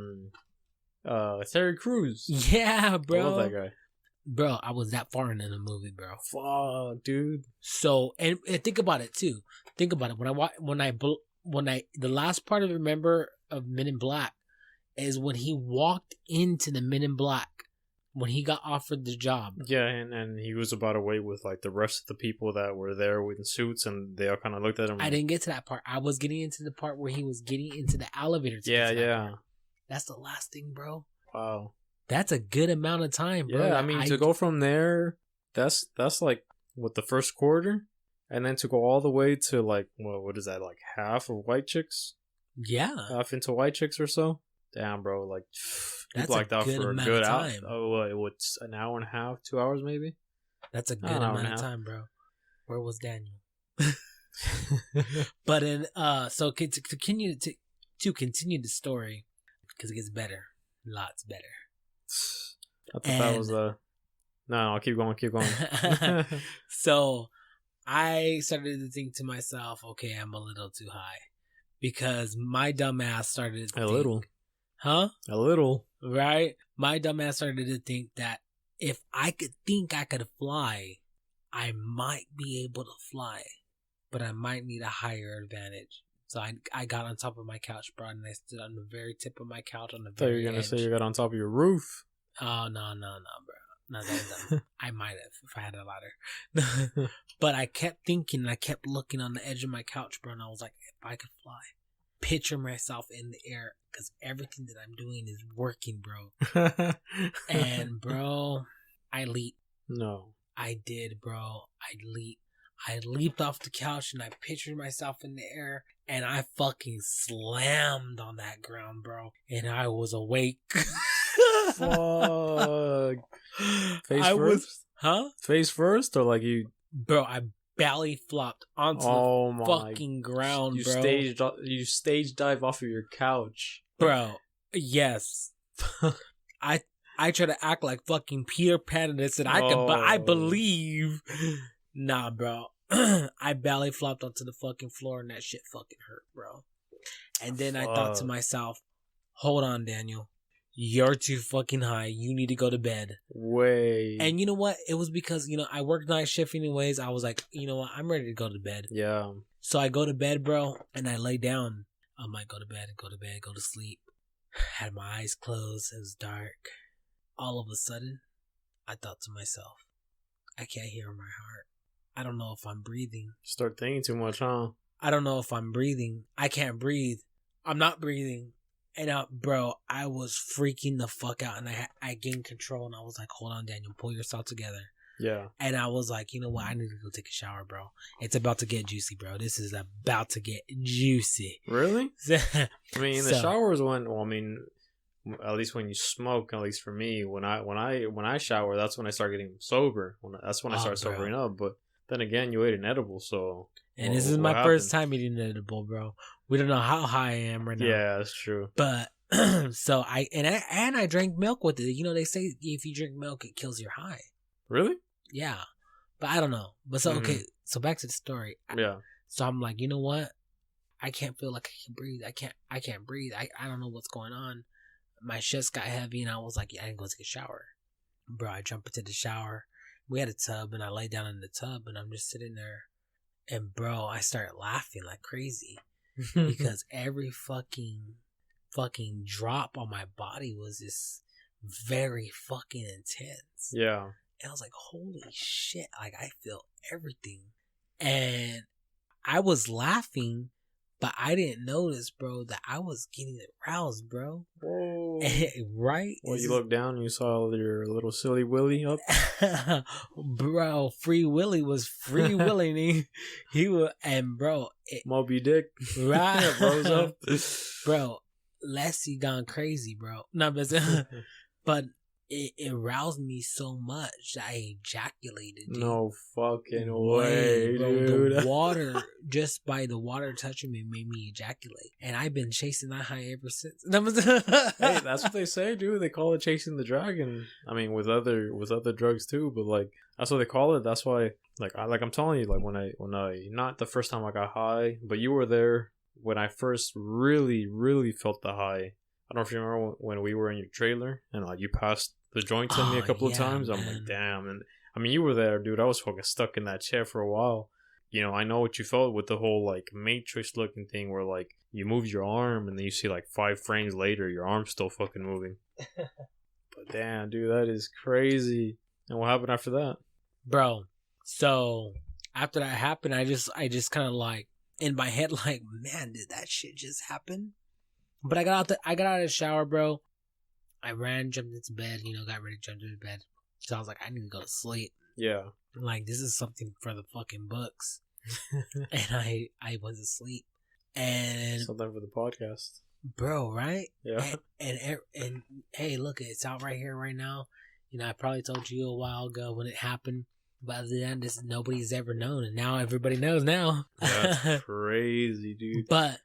Terry Crews. Yeah, bro. I love that guy. Bro, I was that far into the movie, bro. Fuck, dude. So and think about it too. Think about it. The last part I remember of Men in Black is when he walked into the Men in Black. When he got offered the job. Yeah, and he was about to wait with like the rest of the people that were there with suits, and they all kind of looked at him. I didn't get to that part. I was getting into the part where he was getting into the elevator. Yeah. That's the last thing, bro. Wow. That's a good amount of time, bro. Yeah, I mean, to go from there, that's like, what, the first quarter? And then to go all the way to like, what is that, like half of White Chicks? Yeah. Half into White Chicks or so? Damn, bro, like... That's blacked out for a good time. What's an hour and a half, 2 hours maybe? That's a good amount of time, bro. Where was Daniel? But so to continue the story, because it gets better, lots better. I thought that was no, keep going. So I started to think to myself, okay, I'm a little too high, because my dumb ass started to think, little. Huh? A little. Right? My dumbass started to think that if I could fly, I might be able to fly, but I might need a higher advantage. So I got on top of my couch, bro, and I stood on the very tip of my couch on the very edge. You were going to say you got on top of your roof. Oh, no, bro. No, I might have if I had a ladder. But I kept thinking, and I kept looking on the edge of my couch, bro, and I was like, if I could fly, picture myself in the air, because everything that I'm doing is working, bro. And bro, I leap. No. I did, bro. I leaped off the couch and I pictured myself in the air and I fucking slammed on that ground, bro. And I was awake. Fuck. Face first? Huh? Face first, or like you? Bro, I belly flopped onto the fucking ground, bro. You stage dive off of your couch. Bro, yes. I try to act like fucking Peter Pan and said I can, but I believe. Nah, bro. I belly flopped onto the fucking floor and that shit fucking hurt, bro. And then I thought to myself, hold on, Daniel. You're too fucking high. You need to go to bed. Wait. And you know what? It was because, I worked night shift anyways. I was like, you know what? I'm ready to go to bed. Yeah. So I go to bed, bro, and I lay down. I might go to bed, go to sleep. Had my eyes closed. It was dark. All of a sudden, I thought to myself, I can't hear my heart. I don't know if I'm breathing. Start thinking too much, huh? I don't know if I'm breathing. I can't breathe. I'm not breathing. And bro, I was freaking the fuck out, and I gained control, and I was like, hold on, Daniel, pull yourself together. Yeah. And I was like, you know what? I need to go take a shower, bro. It's about to get juicy, bro. This is about to get juicy. Really? I mean, the shower is at least when you smoke, at least for me, when I shower, that's when I start getting sober. That's when I start sobering up. But then again, you ate an edible, so. And this is my first time eating an edible, bro. We don't know how high I am right now. Yeah, that's true. But so I drank milk with it. They say if you drink milk, it kills your high. Really? Yeah, but I don't know. But so okay, so back to the story. Yeah. So I'm like, you know what? I can't feel like I can breathe. I can't breathe. I don't know what's going on. My chest got heavy, and I was like, I didn't go take a shower, bro. I jump into the shower. We had a tub, and I lay down in the tub, and I'm just sitting there, and bro, I started laughing like crazy because every fucking drop on my body was just very fucking intense. Yeah. And I was like, holy shit, like I feel everything. And I was laughing, but I didn't notice, bro, that I was getting aroused, bro. Whoa. Right? Well, you looked down and you saw your little silly Willy up. Bro, Free Willy was free willing. He was, and bro. Moby Dick. Right. Rose up. Bro, Leslie gone crazy, bro. No, but it aroused me so much that I ejaculated, dude. No fucking way, bro, dude. The water, just by the water touching me, made me ejaculate. And I've been chasing that high ever since. Hey, that's what they say, dude. They call it chasing the dragon. I mean, with other drugs too, but like that's what they call it. That's why, I'm telling you, like when I not the first time I got high, but you were there when I first really, really felt the high. I don't know if you remember when we were in your trailer and like you passed the joint to me a couple of times. I'm like, damn. And I mean, you were there, dude. I was fucking stuck in that chair for a while. I know what you felt with the whole like Matrix looking thing where like you move your arm and then you see like 5 frames later, your arm's still fucking moving. But damn, dude, that is crazy. And what happened after that? Bro, so after that happened, I just kind of like in my head, like, man, did that shit just happen? But I got out of the shower, bro. I ran, jumped into bed, got ready to jump into bed. So I was like, I need to go to sleep. Yeah. Like, this is something for the fucking books. And I went to sleep. And something for the podcast. Bro, right? Yeah. And hey, look, it's out right here right now. I probably told you a while ago when it happened. But other than this, nobody's ever known. And now everybody knows now. That's crazy, dude. But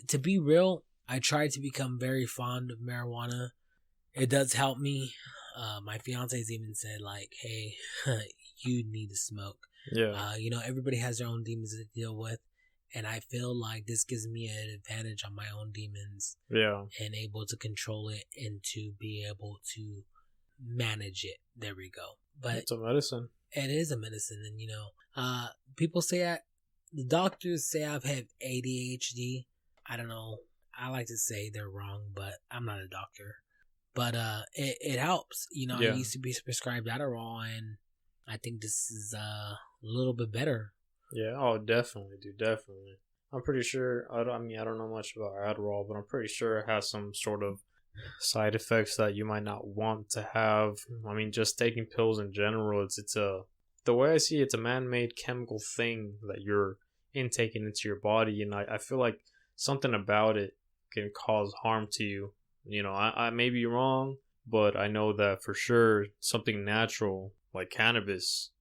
to be real, I tried to become very fond of marijuana. It does help me. My fiance's even said, like, hey, you need to smoke. Yeah. Everybody has their own demons to deal with. And I feel like this gives me an advantage on my own demons. Yeah. And able to control it and to be able to manage it. There we go. But it's a medicine. It is a medicine. And, people say the doctors say I've had ADHD. I don't know. I like to say they're wrong, but I'm not a doctor. But it helps. I used to be prescribed Adderall, and I think this is a little bit better. Yeah, oh, definitely, dude, definitely. I'm pretty sure, I don't know much about Adderall, but I'm pretty sure it has some sort of side effects that you might not want to have. I mean, just taking pills in general, it's a the way I see it, it's a man-made chemical thing that you're intaking into your body, and I feel like something about it can cause harm to you. I may be wrong, but I know that for sure something natural like cannabis,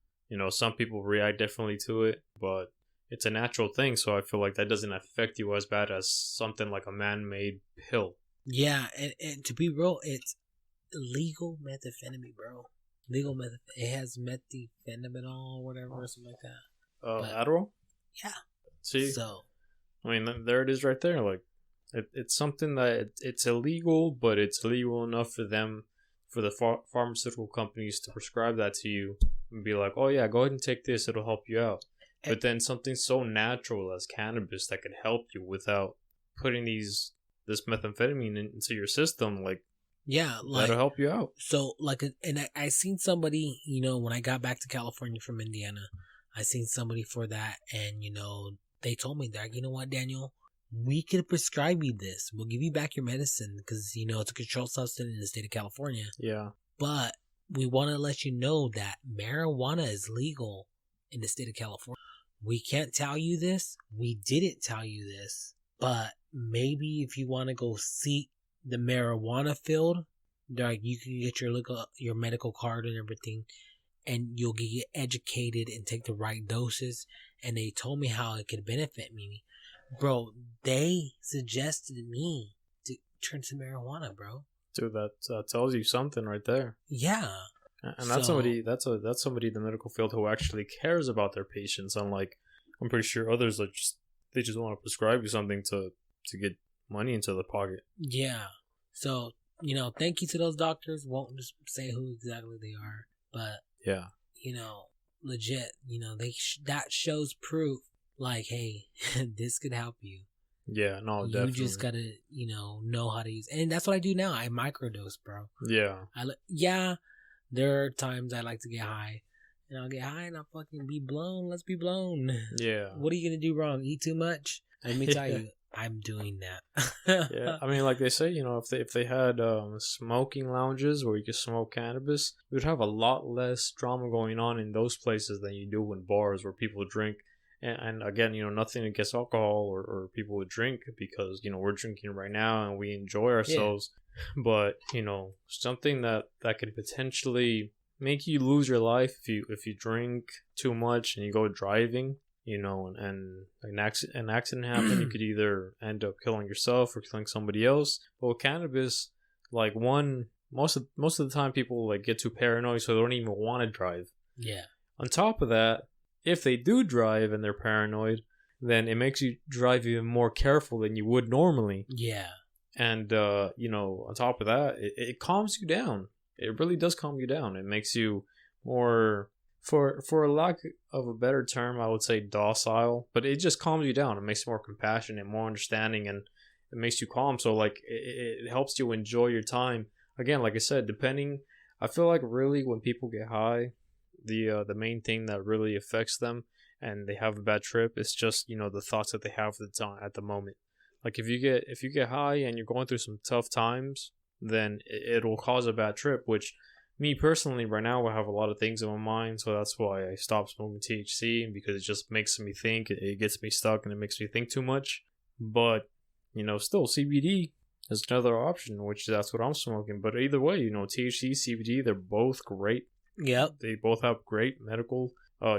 some people react differently to it, but it's a natural thing, so I feel like that doesn't affect you as bad as something like a man-made pill. Yeah, and to be real, it's legal methamphetamine, bro. Legal methamphetamine. It has methylphenidol or whatever, or something like that. Adderall? Yeah. See? So, I mean, there it is right there. Like, it's something that it's illegal, but it's legal enough for them, for the pharmaceutical companies to prescribe that to you and be like, oh yeah, go ahead and take this, it'll help you out. But then something so natural as cannabis that can help you without putting this methamphetamine into your system, like, yeah, like, that'll help you out. So, like, and I seen somebody, when I got back to California from Indiana, I seen somebody for that, and, they told me that, you know what, Daniel, we could prescribe you this. We'll give you back your medicine because, it's a controlled substance in the state of California. Yeah. But we want to let you know that marijuana is legal in the state of California. We can't tell you this. We didn't tell you this. But maybe if you want to go seek the marijuana field, like, you can get your medical card and everything, and you'll get educated and take the right doses. And they told me how it could benefit me. Bro, they suggested me to turn to marijuana, bro. Dude, that tells you something right there. Yeah. And that's somebody in the medical field who actually cares about their patients. Unlike, I'm pretty sure others that they just want to prescribe you something to get money into the pocket. Yeah. So, thank you to those doctors. Won't just say who exactly they are, but yeah, legit. That shows proof. Like, hey, this could help you. Yeah, no, definitely. You just gotta, know how to use, and that's what I do now. I microdose, bro. Yeah. There are times I like to get high, and I'll get high and I'll fucking be blown. Let's be blown. Yeah. What are you gonna do wrong? Eat too much? Let me tell you, I'm doing that. Yeah, I mean, like they say, if they had smoking lounges where you could smoke cannabis, you would have a lot less drama going on in those places than you do in bars where people drink. And again, nothing against alcohol or people would drink because, we're drinking right now and we enjoy ourselves. Yeah. But, something that could potentially make you lose your life if you drink too much and you go driving, and an accident happen, you could either end up killing yourself or killing somebody else. But with cannabis, like, most of the time people like get too paranoid, so they don't even want to drive. Yeah. On top of that, if they do drive and they're paranoid, then it makes you drive even more careful than you would normally. Yeah. And, on top of that, it calms you down. It really does calm you down. It makes you more, for a lack of a better term, I would say docile. But it just calms you down. It makes you more compassionate, more understanding, and it makes you calm. So, like, it helps you enjoy your time. Again, like I said, I feel like really when people get high, the main thing that really affects them and they have a bad trip is just the thoughts that they have at the moment. Like, if you get high and you're going through some tough times, then it'll cause a bad trip, which me personally right now I have a lot of things in my mind, so that's why I stopped smoking THC, because it just makes me think. It gets me stuck and it makes me think too much. But still CBD is another option, which that's what I'm smoking. But either way, THC, CBD, they're both great. Yep. They both have great medical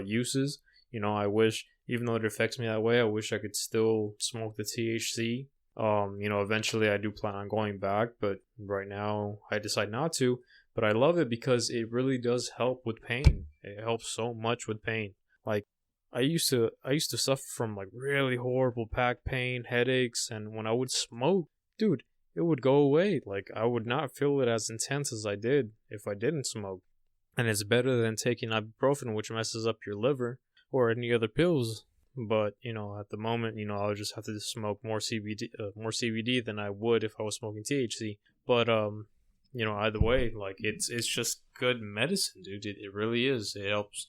uses. I wish, even though it affects me that way, I wish I could still smoke the THC. Eventually I do plan on going back, but right now I decide not to. But I love it because it really does help with pain. It helps so much with pain. Like, I used to suffer from like really horrible back pain, headaches, and when I would smoke, dude, it would go away. Like, I would not feel it as intense as I did if I didn't smoke. And it's better than taking ibuprofen, which messes up your liver, or any other pills. But, at the moment, I'll just have to smoke more CBD than I would if I was smoking THC. But, either way, like, it's just good medicine, dude. It really is. It helps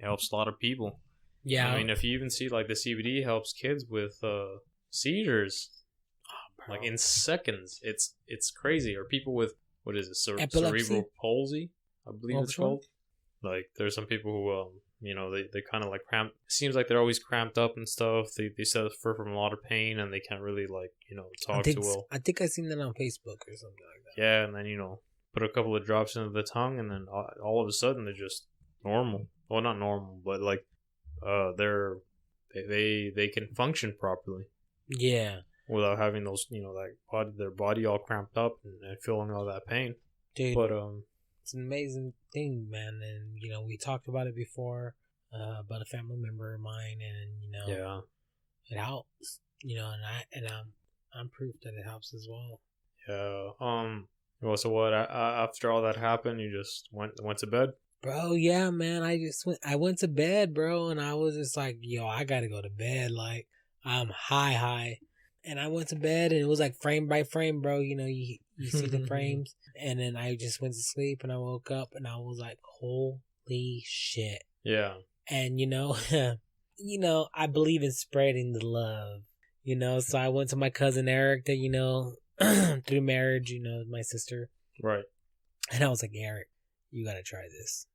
a lot of people. Yeah. I mean, if you even see, like, the CBD helps kids with seizures, like, in seconds. It's crazy. Or people with, what is it, cerebral palsy, I believe it's called. Like, there's some people who they kind of like cramped. Seems like they're always cramped up and stuff. They suffer from a lot of pain and they can't really like talk too well. I think I seen that on Facebook or something like that. Yeah, and then put a couple of drops into the tongue, and then all of a sudden they're just normal. Well, not normal, but like they can function properly. Yeah. Without having those their body all cramped up and feeling all that pain. Dude. But it's an amazing thing, man, and we talked about it before about a family member of mine, and yeah, it helps, and I'm proof that it helps as well. Yeah. Well, so what? After all that happened, you just went to bed, bro? Yeah, man. I went to bed, bro, and I was just like, yo, I gotta go to bed. Like I'm high, and I went to bed, and it was like frame by frame, bro. You see the frames, and then I just went to sleep, and I woke up, and I was like, holy shit. Yeah. And I believe in spreading the love. So I went to my cousin Eric that through marriage, my sister. Right. And I was like, Eric, you gotta try this.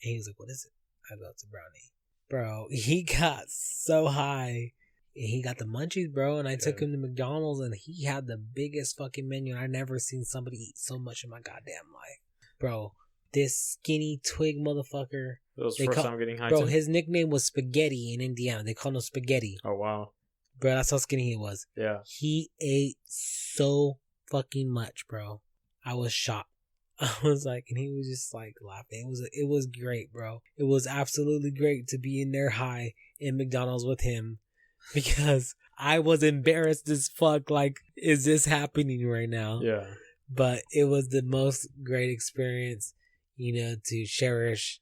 And he was like, what is it? I go, it's a brownie. Bro, he got so high. And he got the munchies, bro. And I took him to McDonald's and he had the biggest fucking menu. And I never seen somebody eat so much in my goddamn life. Bro, this skinny twig motherfucker. That was first time getting high. Bro, too? His nickname was Spaghetti in Indiana. They called him Spaghetti. Oh, wow. Bro, that's how skinny he was. Yeah. He ate so fucking much, bro. I was shocked. I was like, and he was just like laughing. It was great, bro. It was absolutely great to be in there high in McDonald's with him because I was embarrassed as fuck. Like, is this happening right now? Yeah. But it was the most great experience, to cherish.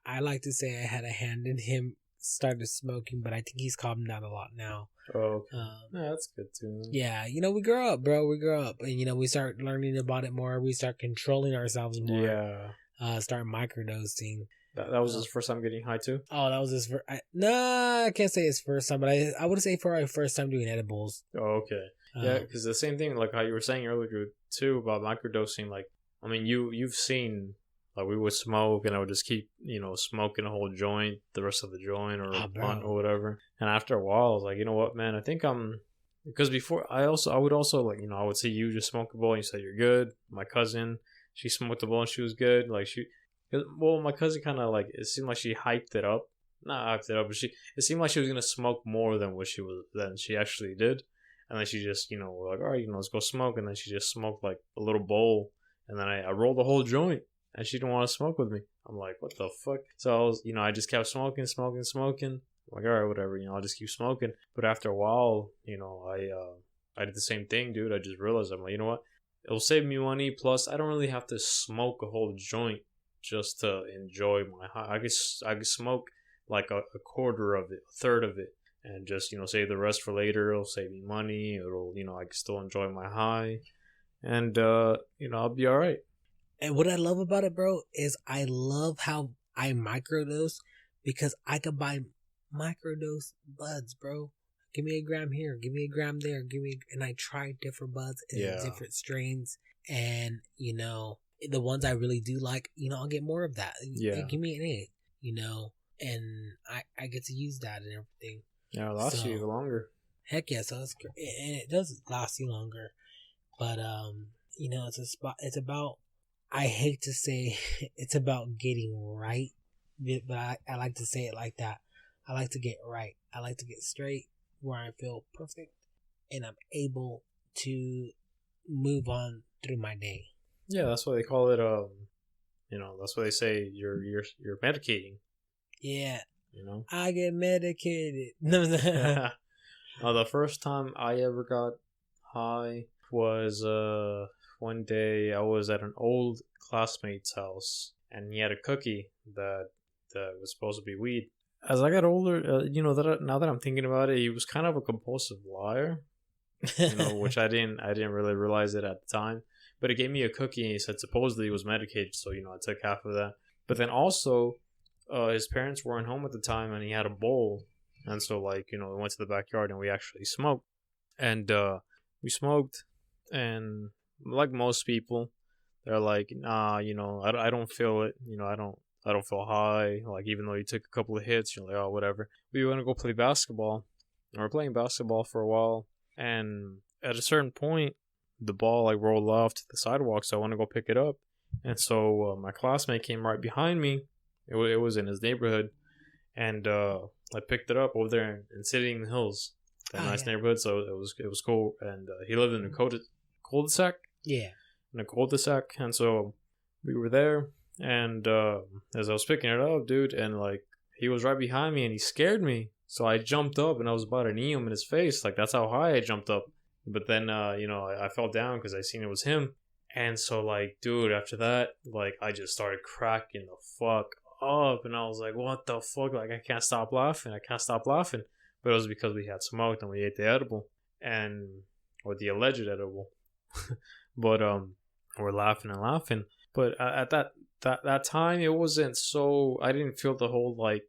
I like to say I had a hand in him started smoking, but I think he's calmed down a lot now. Oh, okay. Yeah, that's good too. Yeah, we grow up, bro. We grow up, and we start learning about it more. We start controlling ourselves more. Yeah. Start microdosing. That was his first time getting high too. Oh, that was his first. I can't say his first time, but I would say for our first time doing edibles. Oh, okay. Yeah, because the same thing, like how you were saying earlier too about microdosing. Like, I mean, you've seen. Like, we would smoke, and I would just keep, smoking a whole joint, the rest of the joint, or blunt, or whatever. And after a while, I was like, you know what, man, I think because before, I would also, like, I would see you just smoke a bowl, and you said you're good. My cousin, she smoked a bowl, and she was good. Like, my cousin kind of, like, it seemed like she hyped it up. Not hyped it up, but it seemed like she was going to smoke more than she actually did. And then she just, we're like, all right, let's go smoke. And then she just smoked, like, a little bowl. And then I rolled the whole joint. And she didn't want to smoke with me. I'm like, what the fuck? So I was, I just kept smoking. I'm like, all right, whatever, I'll just keep smoking. But after a while, I did the same thing, dude. I just realized, I'm like, you know what? It'll save me money. Plus, I don't really have to smoke a whole joint just to enjoy my high. I could smoke like a quarter of it, a third of it, and just, save the rest for later. It'll save me money. It'll, I can still enjoy my high. And, I'll be all right. And what I love about it, bro, is I love how I microdose because I could buy microdose buds, bro. Give me a gram here, give me a gram there, and I try different buds and different strains, and the ones I really do like, I'll get more of that. Yeah, give me an egg, and I get to use that and everything. Yeah, it'll last you longer. Heck yeah, so that's great, and it does last you longer, but it's about. I hate to say it's about getting right, but I like to say it like that. I like to get right. I like to get straight where I feel perfect and I'm able to move on through my day. Yeah, that's why they call it. That's why they say you're medicating. Yeah. I get medicated. No. The first time I ever got high was one day I was at an old classmate's house, and he had a cookie that was supposed to be weed. As I got older, now that I'm thinking about it, he was kind of a compulsive liar, which I didn't really realize it at the time. But he gave me a cookie, and he said supposedly he was medicated, so I took half of that. But then also, his parents weren't home at the time, and he had a bowl, and so we went to the backyard and we actually smoked, and we smoked, and like most people, they're like, nah, I don't feel it. I don't feel high. Like, even though you took a couple of hits, you're like, oh, whatever. We want to go play basketball. And we're playing basketball for a while. And at a certain point, the ball, like, rolled off to the sidewalk, so I want to go pick it up. And so my classmate came right behind me. It was in his neighborhood. And I picked it up over there in Sitting Hills. That nice neighborhood, so it was cool. And he lived in a cul-de-sac. Yeah. In a cul-de-sac. And so we were there. And as I was picking it up, dude, and like he was right behind me and he scared me. So I jumped up and I was about to knee him in his face. Like, that's how high I jumped up. But then, I fell down because I seen it was him. And so, like, dude, after that, like, I just started cracking the fuck up. And I was like, what the fuck? Like, I can't stop laughing. But it was because we had smoked and we ate the edible. Or the alleged edible. But, we're laughing and laughing. But at that time, it wasn't so... I didn't feel the whole, like,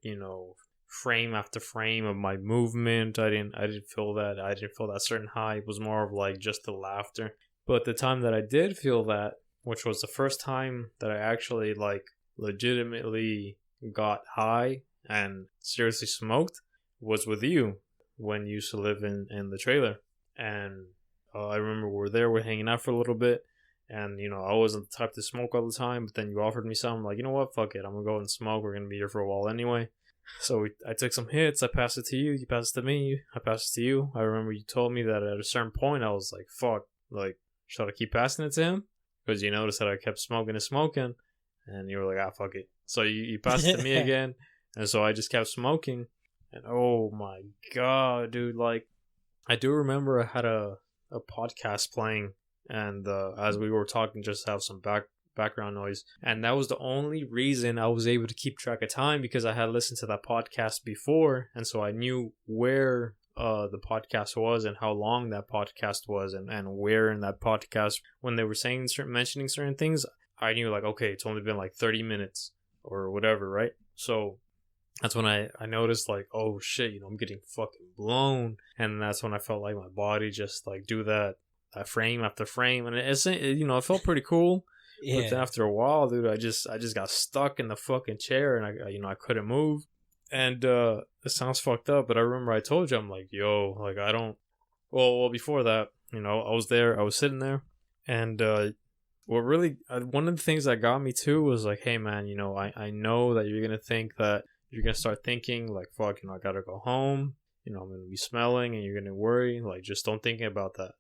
frame after frame of my movement. I didn't feel that. I didn't feel that certain high. It was more of, like, just the laughter. But the time that I did feel that, which was the first time that I actually, like, legitimately got high and seriously smoked, was with you when you used to live in the trailer. And I remember we're hanging out for a little bit. And, I wasn't the type to smoke all the time, but then you offered me some. I'm like, you know what? Fuck it. I'm going to go and smoke. We're going to be here for a while anyway. So I took some hits. I passed it to you. You passed it to me. I passed it to you. I remember you told me that at a certain point, I was like, fuck. Like, should I keep passing it to him? Because you noticed that I kept smoking and smoking. And you were like, fuck it. So you passed it to me again. And so I just kept smoking. And oh my God, dude. Like, I do remember I had a podcast playing. And as we were talking, just have some background noise. And that was the only reason I was able to keep track of time, because I had listened to that podcast before. And so I knew where the podcast was and how long that podcast was, and where in that podcast, when they were mentioning certain things, I knew, like, okay, it's only been like 30 minutes or whatever, right? So that's when I noticed, like, oh shit, I'm getting fucking blown. And that's when I felt like my body just, like, do that frame after frame, and it felt pretty cool. Yeah. But then after a while, dude, I just got stuck in the fucking chair, and I couldn't move. And it sounds fucked up, but I remember I told you, I'm like, yo, like, I don't. Well, before that, I was sitting there, and what really one of the things that got me too was like, hey man, I know that you're gonna think that you're gonna start thinking like, fuck, I gotta go home. I'm gonna be smelling, and you're gonna worry. Like, just don't think about that.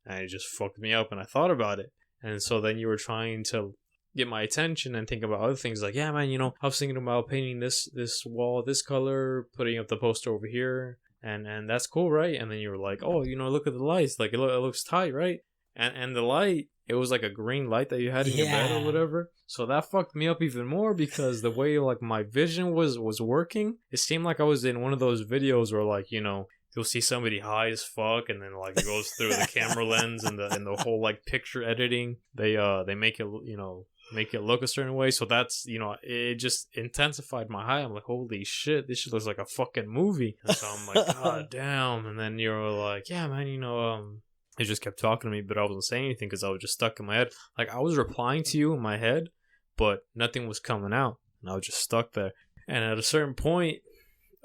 And it just fucked me up, and I thought about it. And so then you were trying to get my attention and think about other things, like, yeah, man, I was thinking about painting this wall this color, putting up the poster over here, and that's cool, right? And then you were like, oh, look at the lights, like, it looks tight, right? And the light, it was like a green light that you had in your bed or whatever. So that fucked me up even more, because the way, like, my vision was working, it seemed like I was in one of those videos where, like, you'll see somebody high as fuck, and then, like, it goes through the camera lens and the whole, like, picture editing. They make it make it look a certain way. So that's it just intensified my high. I'm like, holy shit, this shit looks like a fucking movie. And so I'm like, god damn. And then you're like, yeah, man, he just kept talking to me, but I wasn't saying anything because I was just stuck in my head. Like, I was replying to you in my head, but nothing was coming out, and I was just stuck there. And at a certain point,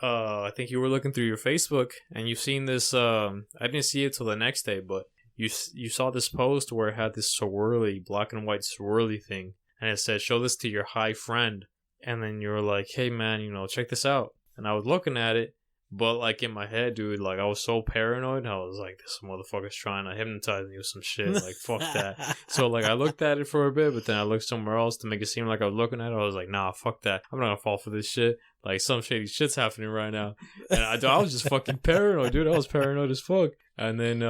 I think you were looking through your Facebook, and you've seen this. I didn't see it till the next day, but you saw this post where it had this swirly, black and white swirly thing, and it said, "Show this to your high friend." And then you were like, "Hey man, check this out." And I was looking at it, but like in my head, dude, like I was so paranoid. I was like, "This motherfucker's trying to hypnotize me with some shit." Like, fuck that. So like I looked at it for a bit, but then I looked somewhere else to make it seem like I was looking at it. I was like, "Nah, fuck that. I'm not gonna fall for this shit." Like, some shady shit's happening right now. And I was just fucking paranoid, dude. I was paranoid as fuck. And then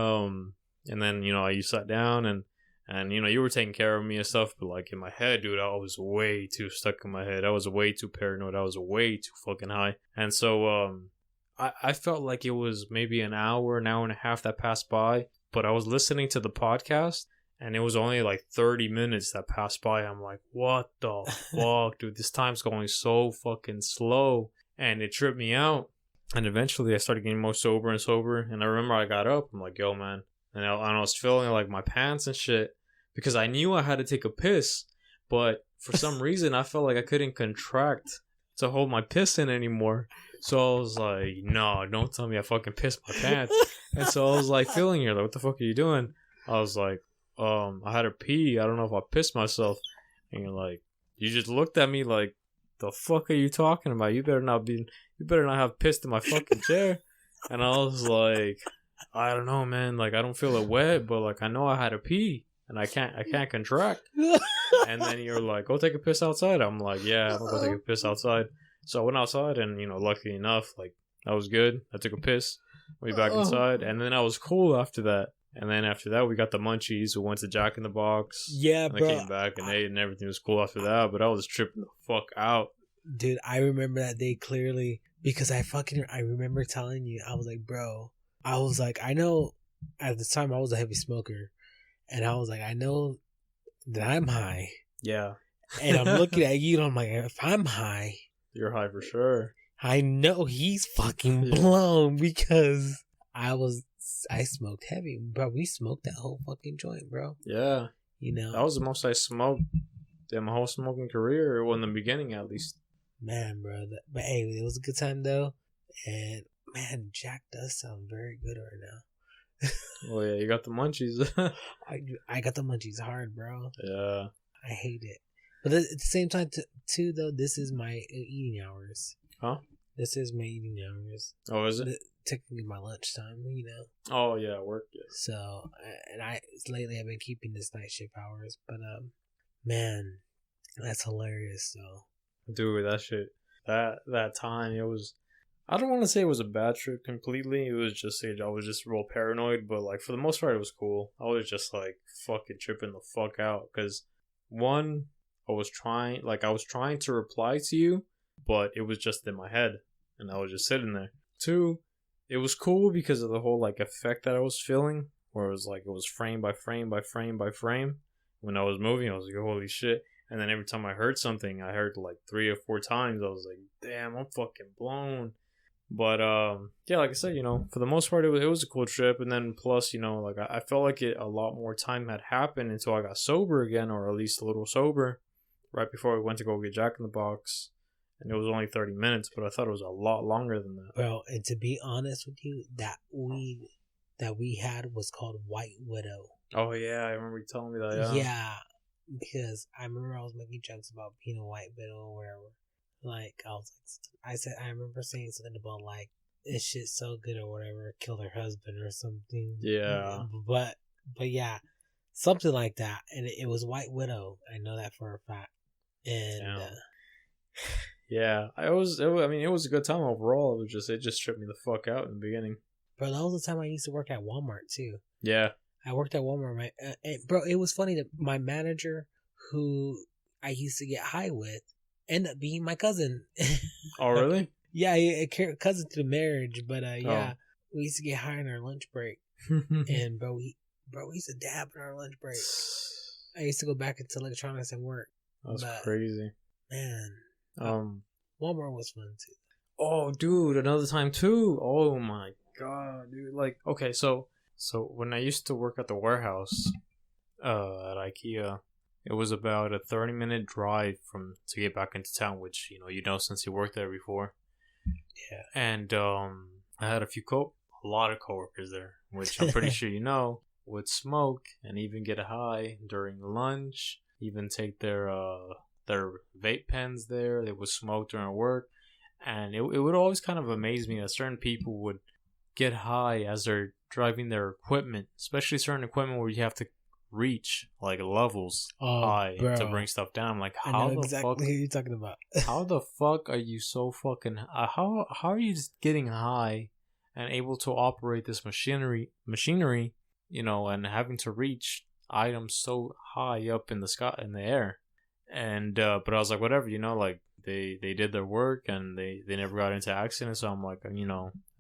you sat down and you were taking care of me and stuff. But like in my head, dude, I was way too stuck in my head. I was way too paranoid. I was way too fucking high. And so I felt like it was maybe an hour and a half that passed by. But I was listening to the podcast, and it was only like 30 minutes that passed by. I'm like, what the fuck, dude? This time's going so fucking slow. And it tripped me out. And eventually I started getting more sober and sober. And I remember I got up. I'm like, yo, man. And I was feeling like my pants and shit. Because I knew I had to take a piss. but for some reason I felt like I couldn't contract to hold my piss in anymore. So I was like, no, don't tell me I fucking pissed my pants. And so I was like feeling here, like, what the fuck are you doing? I was like, I had to pee. I don't know if I pissed myself. And you're like, you just looked at me like, the fuck are you talking about? You better not have pissed in my fucking chair. And I was like, I don't know, man. Like, I don't feel it wet, but like, I know I had to pee, and I can't contract. And then you're like, go take a piss outside. I'm like, yeah, I'm gonna go take a piss outside. So I went outside, and luckily enough, like, that was good. I took a piss, went back inside, and then I was cool after that. And then after that, we got the munchies. We went to Jack in the Box. Yeah, bro. I came back and ate, and everything was cool after that. But I was tripping the fuck out. Dude, I remember that day clearly because I remember telling you, I was like, bro, I know at the time I was a heavy smoker. And I was like, I know that I'm high. Yeah. And I'm looking at you and I'm like, if I'm high. You're high for sure. I know he's fucking blown because I smoked heavy, bro. We smoked that whole fucking joint, bro. Yeah. That was the most I smoked in my whole smoking career, or in the beginning at least. Man, bro. But hey, it was a good time though. And man, Jack does sound very good right now. Oh yeah, you got the munchies. I got the munchies hard, bro. Yeah. I hate it. But at the same time, too, though, this is my eating hours. Huh? This is my eating hours. Oh, is it? Technically my lunchtime, Oh, yeah, work, yeah. So, and lately I've been keeping this night shift hours, but, man, that's hilarious, though. Dude, that shit, that time, it was, I don't want to say it was a bad trip completely. It was just, I was just real paranoid, but, like, for the most part, it was cool. I was just, like, fucking tripping the fuck out, because, one, I was trying to reply to you, but it was just in my head, and I was just sitting there. Two, it was cool because of the whole, like, effect that I was feeling, where it was, like, it was frame by frame by frame by frame. When I was moving, I was like, holy shit. And then every time I heard something, I heard, like, 3 or 4 times, I was like, damn, I'm fucking blown. But, yeah, like I said, for the most part, it was a cool trip. And then plus, like, I felt like a lot more time had happened until I got sober again, or at least a little sober, right before we went to go get Jack in the Box. And it was only 30 minutes, but I thought it was a lot longer than that. Bro, and to be honest with you, that weed that we had was called White Widow. Oh, yeah, I remember you telling me that, yeah. Yeah, because I remember I was making jokes about being a White Widow or whatever. Like, I remember saying something about, like, this shit's so good or whatever, killed her husband or something. Yeah. But yeah, something like that. And it was White Widow. I know that for a fact. And, yeah, it was a good time overall. It just tripped me the fuck out in the beginning. Bro, that was the time I used to work at Walmart too. Yeah. I worked at Walmart. Bro, it was funny that my manager, who I used to get high with, ended up being my cousin. Oh, really? Yeah, a cousin through marriage. But yeah, we used to get high on our lunch break. And bro, we used to dab on our lunch break. I used to go back into electronics and work. That's crazy. Man. Walmart was fun too. Oh, dude, another time too. Oh my god, dude. Like, okay, so when I used to work at the warehouse, at IKEA, it was about a 30-minute drive to get back into town, which since you worked there before. Yeah. And I had a lot of coworkers there, which I'm pretty sure would smoke and even get high during lunch, even take their vape pens there. They would smoke during work, and it would always kind of amaze me that certain people would get high as they're driving their equipment, especially certain equipment where you have to reach like levels high to bring stuff down. Like, how the fuck who you're talking about? How the fuck are you so fucking how are you just getting high and able to operate this machinery, and having to reach items so high up in the sky, in the air? And but I was like, whatever, like they did their work and they never got into accidents. So I'm like,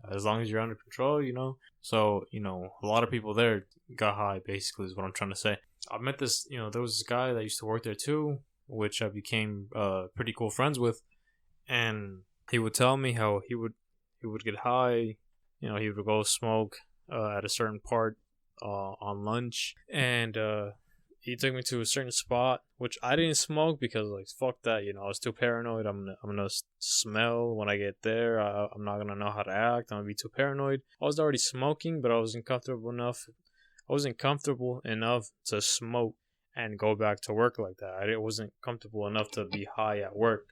as long as you're under control, so a lot of people there got high, basically, is what I'm trying to say. I met this, there was this guy that used to work there too, which I became pretty cool friends with, and he would tell me how he would get high, he would go smoke at a certain part on lunch, and he took me to a certain spot, which I didn't smoke because like fuck that, you know, I was too paranoid. I'm gonna smell when I get there. I'm not gonna know how to act. I'm gonna be too paranoid. I was already smoking, but I wasn't comfortable enough. I wasn't comfortable enough to smoke and go back to work like that. I wasn't comfortable enough to be high at work.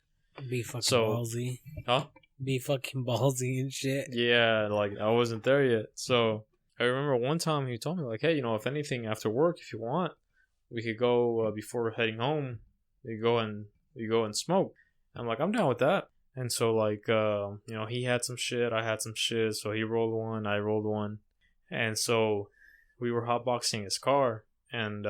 Be fucking ballsy. Huh? Be fucking ballsy and shit. Yeah, like I wasn't there yet. So I remember one time he told me like, hey, you know, if anything after work, if you want, we could go before heading home. We go and smoke. I'm like, I'm down with that. And so like, you know, he had some shit, I had some shit. So he rolled one, I rolled one, and so we were hotboxing his car. And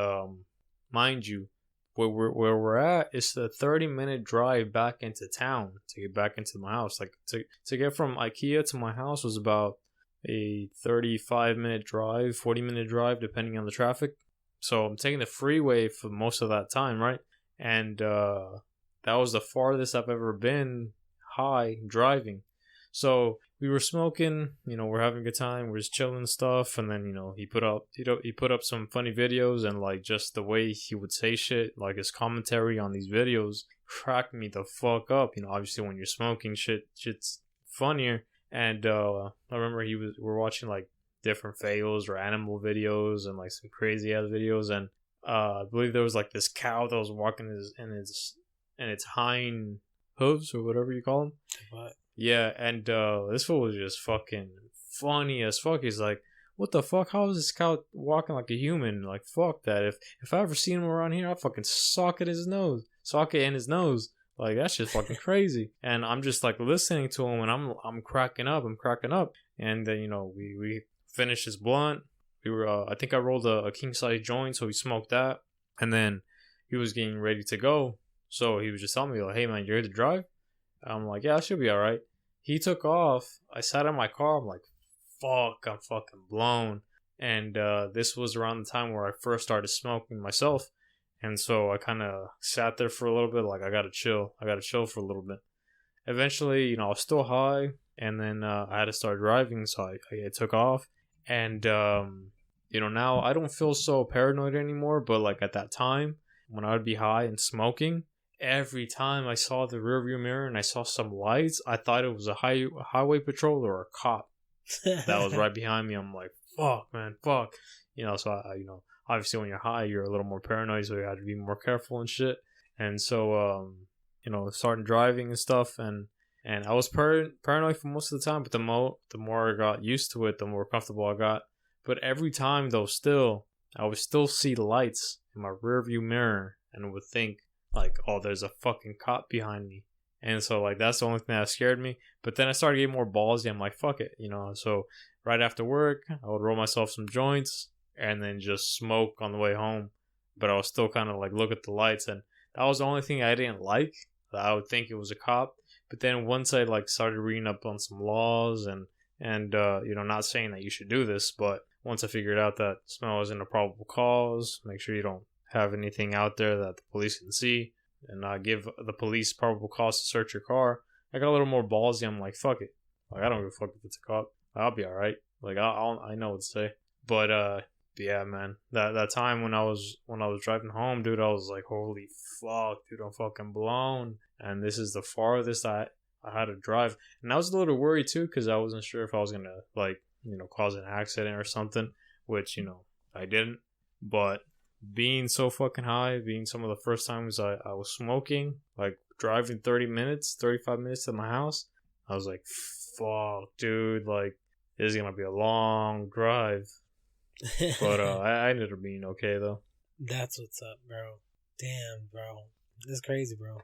mind you, where we're at, it's the 30-minute drive back into town to get back into my house. Like to get from IKEA to my house was about a 35-minute drive, 40-minute drive, depending on the traffic. So I'm taking the freeway for most of that time, right? And that was the farthest I've ever been high driving. So we were smoking, you know, we're having a good time, we're just chilling and stuff, and then, you know, he put up some funny videos, and like just the way he would say shit, like his commentary on these videos cracked me the fuck up. You know, obviously when you're smoking, shit's funnier. And I remember we're watching like different fails or animal videos and like some crazy ass videos, and I believe there was like this cow that was walking in its hind hooves or whatever you call them. What? Yeah, and this fool was just fucking funny as fuck. He's like, what the fuck? How is this cow walking like a human? Like, fuck that. If I ever seen him around here, I'd fucking sock it in his nose. Like, that's just fucking crazy. And I'm just like listening to him, and I'm cracking up. And then, you know, we finished his blunt. We were I think I rolled a king size joint, so we smoked that. And then he was getting ready to go. So he was just telling me like, hey man, you ready to drive? I'm like, yeah, I should be alright. He took off. I sat in my car. I'm like, fuck, I'm fucking blown. And this was around the time where I first started smoking myself. And so I kind of sat there for a little bit, like, I gotta chill for a little bit. Eventually, you know, I was still high, and then I had to start driving, so I took off. And, you know, now I don't feel so paranoid anymore, but like at that time, when I would be high and smoking, every time I saw the rearview mirror and I saw some lights, I thought it was a highway patrol or a cop that was right behind me. I'm like, fuck, man, fuck. You know, so I, you know, obviously when you're high, you're a little more paranoid, so you have to be more careful and shit. And so, you know, starting driving and stuff, and I was paranoid for most of the time, but the more I got used to it, the more comfortable I got. But every time though, I would still see the lights in my rearview mirror and would think like, oh, there's a fucking cop behind me. And so like that's the only thing that scared me. But then I started getting more ballsy. I'm like, fuck it, you know. So right after work, I would roll myself some joints and then just smoke on the way home. But I was still kind of like look at the lights, and that was the only thing I didn't like. I would think it was a cop. But then once I like started reading up on some laws and you know, not saying that you should do this, but once I figured out that smell isn't a probable cause, make sure you don't have anything out there that the police can see, and give the police probable cause to search your car. I got a little more ballsy. I'm like, fuck it. Like, I don't give a fuck if it's a cop. I'll be alright. Like, I know what to say. But yeah, man. That time when I was driving home, dude, I was like, holy fuck, dude, I'm fucking blown. And this is the farthest I had to drive. And I was a little worried too, because I wasn't sure if I was gonna, like, you know, cause an accident or something, which, you know, I didn't. But being so fucking high, being some of the first times I was smoking, like driving 35 minutes to my house, I was like, fuck, dude, like, this is gonna be a long drive. But I ended up being okay though. That's what's up, bro. Damn, bro. That's crazy, bro.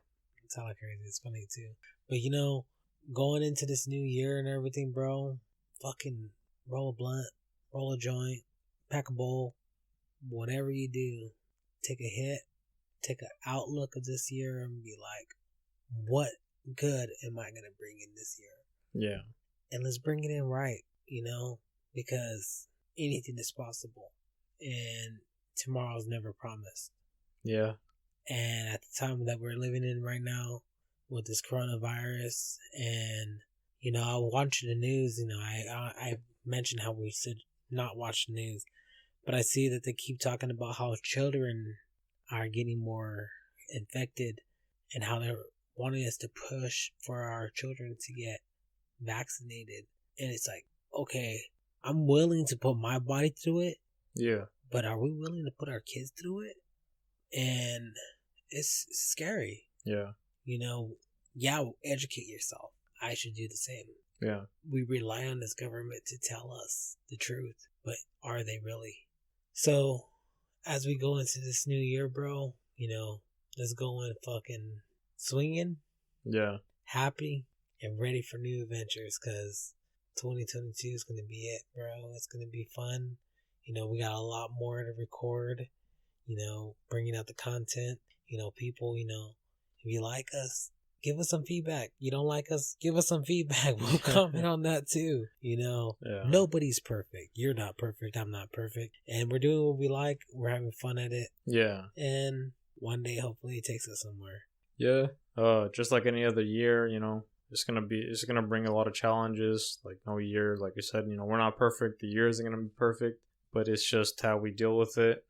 It's hella crazy. It's funny too. But you know, going into this new year and everything, bro, fucking roll a blunt, roll a joint, pack a bowl, whatever you do, take a hit, take an outlook of this year and be like, what good am I going to bring in this year? Yeah. And let's bring it in right, you know, because anything is possible and tomorrow's never promised. Yeah. And at the time that we're living in right now with this coronavirus, and, you know, I watch the news, you know, I mentioned how we should not watch the news, but I see that they keep talking about how children are getting more infected and how they're wanting us to push for our children to get vaccinated. And it's like, okay, I'm willing to put my body through it. Yeah. But are we willing to put our kids through it? And it's scary. Yeah. Educate yourself. I should do the same. Yeah. We rely on this government to tell us the truth, but are they really? So, as we go into this new year, bro, let's go in fucking swinging. Yeah. Happy and ready for new adventures, because 2022 is going to be it, bro. It's going to be fun. We got a lot more to record, bringing out the content. People, if you like us, give us some feedback. You don't like us, give us some feedback. We'll comment on that too. Yeah. Nobody's perfect. You're not perfect. I'm not perfect. And we're doing what we like. We're having fun at it. Yeah. And one day, hopefully, it takes us somewhere. Yeah. Just like any other year, it's gonna bring a lot of challenges. Like no year, like you said, we're not perfect. The year isn't gonna be perfect, but it's just how we deal with it.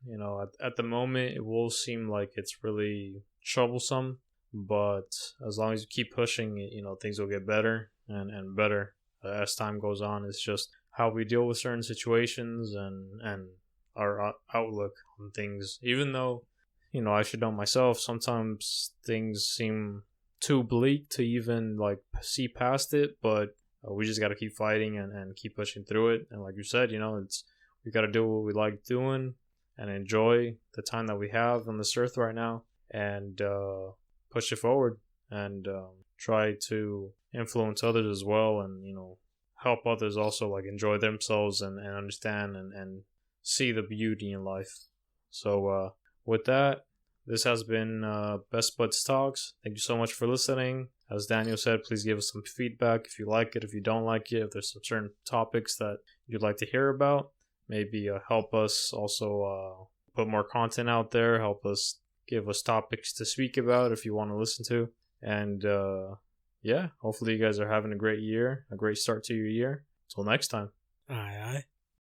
At the moment, it will seem like it's really troublesome, but as long as you keep pushing it, things will get better and better as time goes on. It's just how we deal with certain situations and our outlook on things. Even though, I should know myself, sometimes things seem too bleak to even like see past it, but we just got to keep fighting and keep pushing through it. And like you said, we got to do what we like doing and enjoy the time that we have on this earth right now, and push it forward, and try to influence others as well, and help others also like enjoy themselves and understand and see the beauty in life. So with that, this has been Best Buds Talks. Thank you so much for listening. As Daniel said, please give us some feedback if you like it, if you don't like it, if there's some certain topics that you'd like to hear about. Maybe help us also put more content out there, help us give us topics to speak about if you want to listen to. And hopefully you guys are having a great year, a great start to your year. Until next time.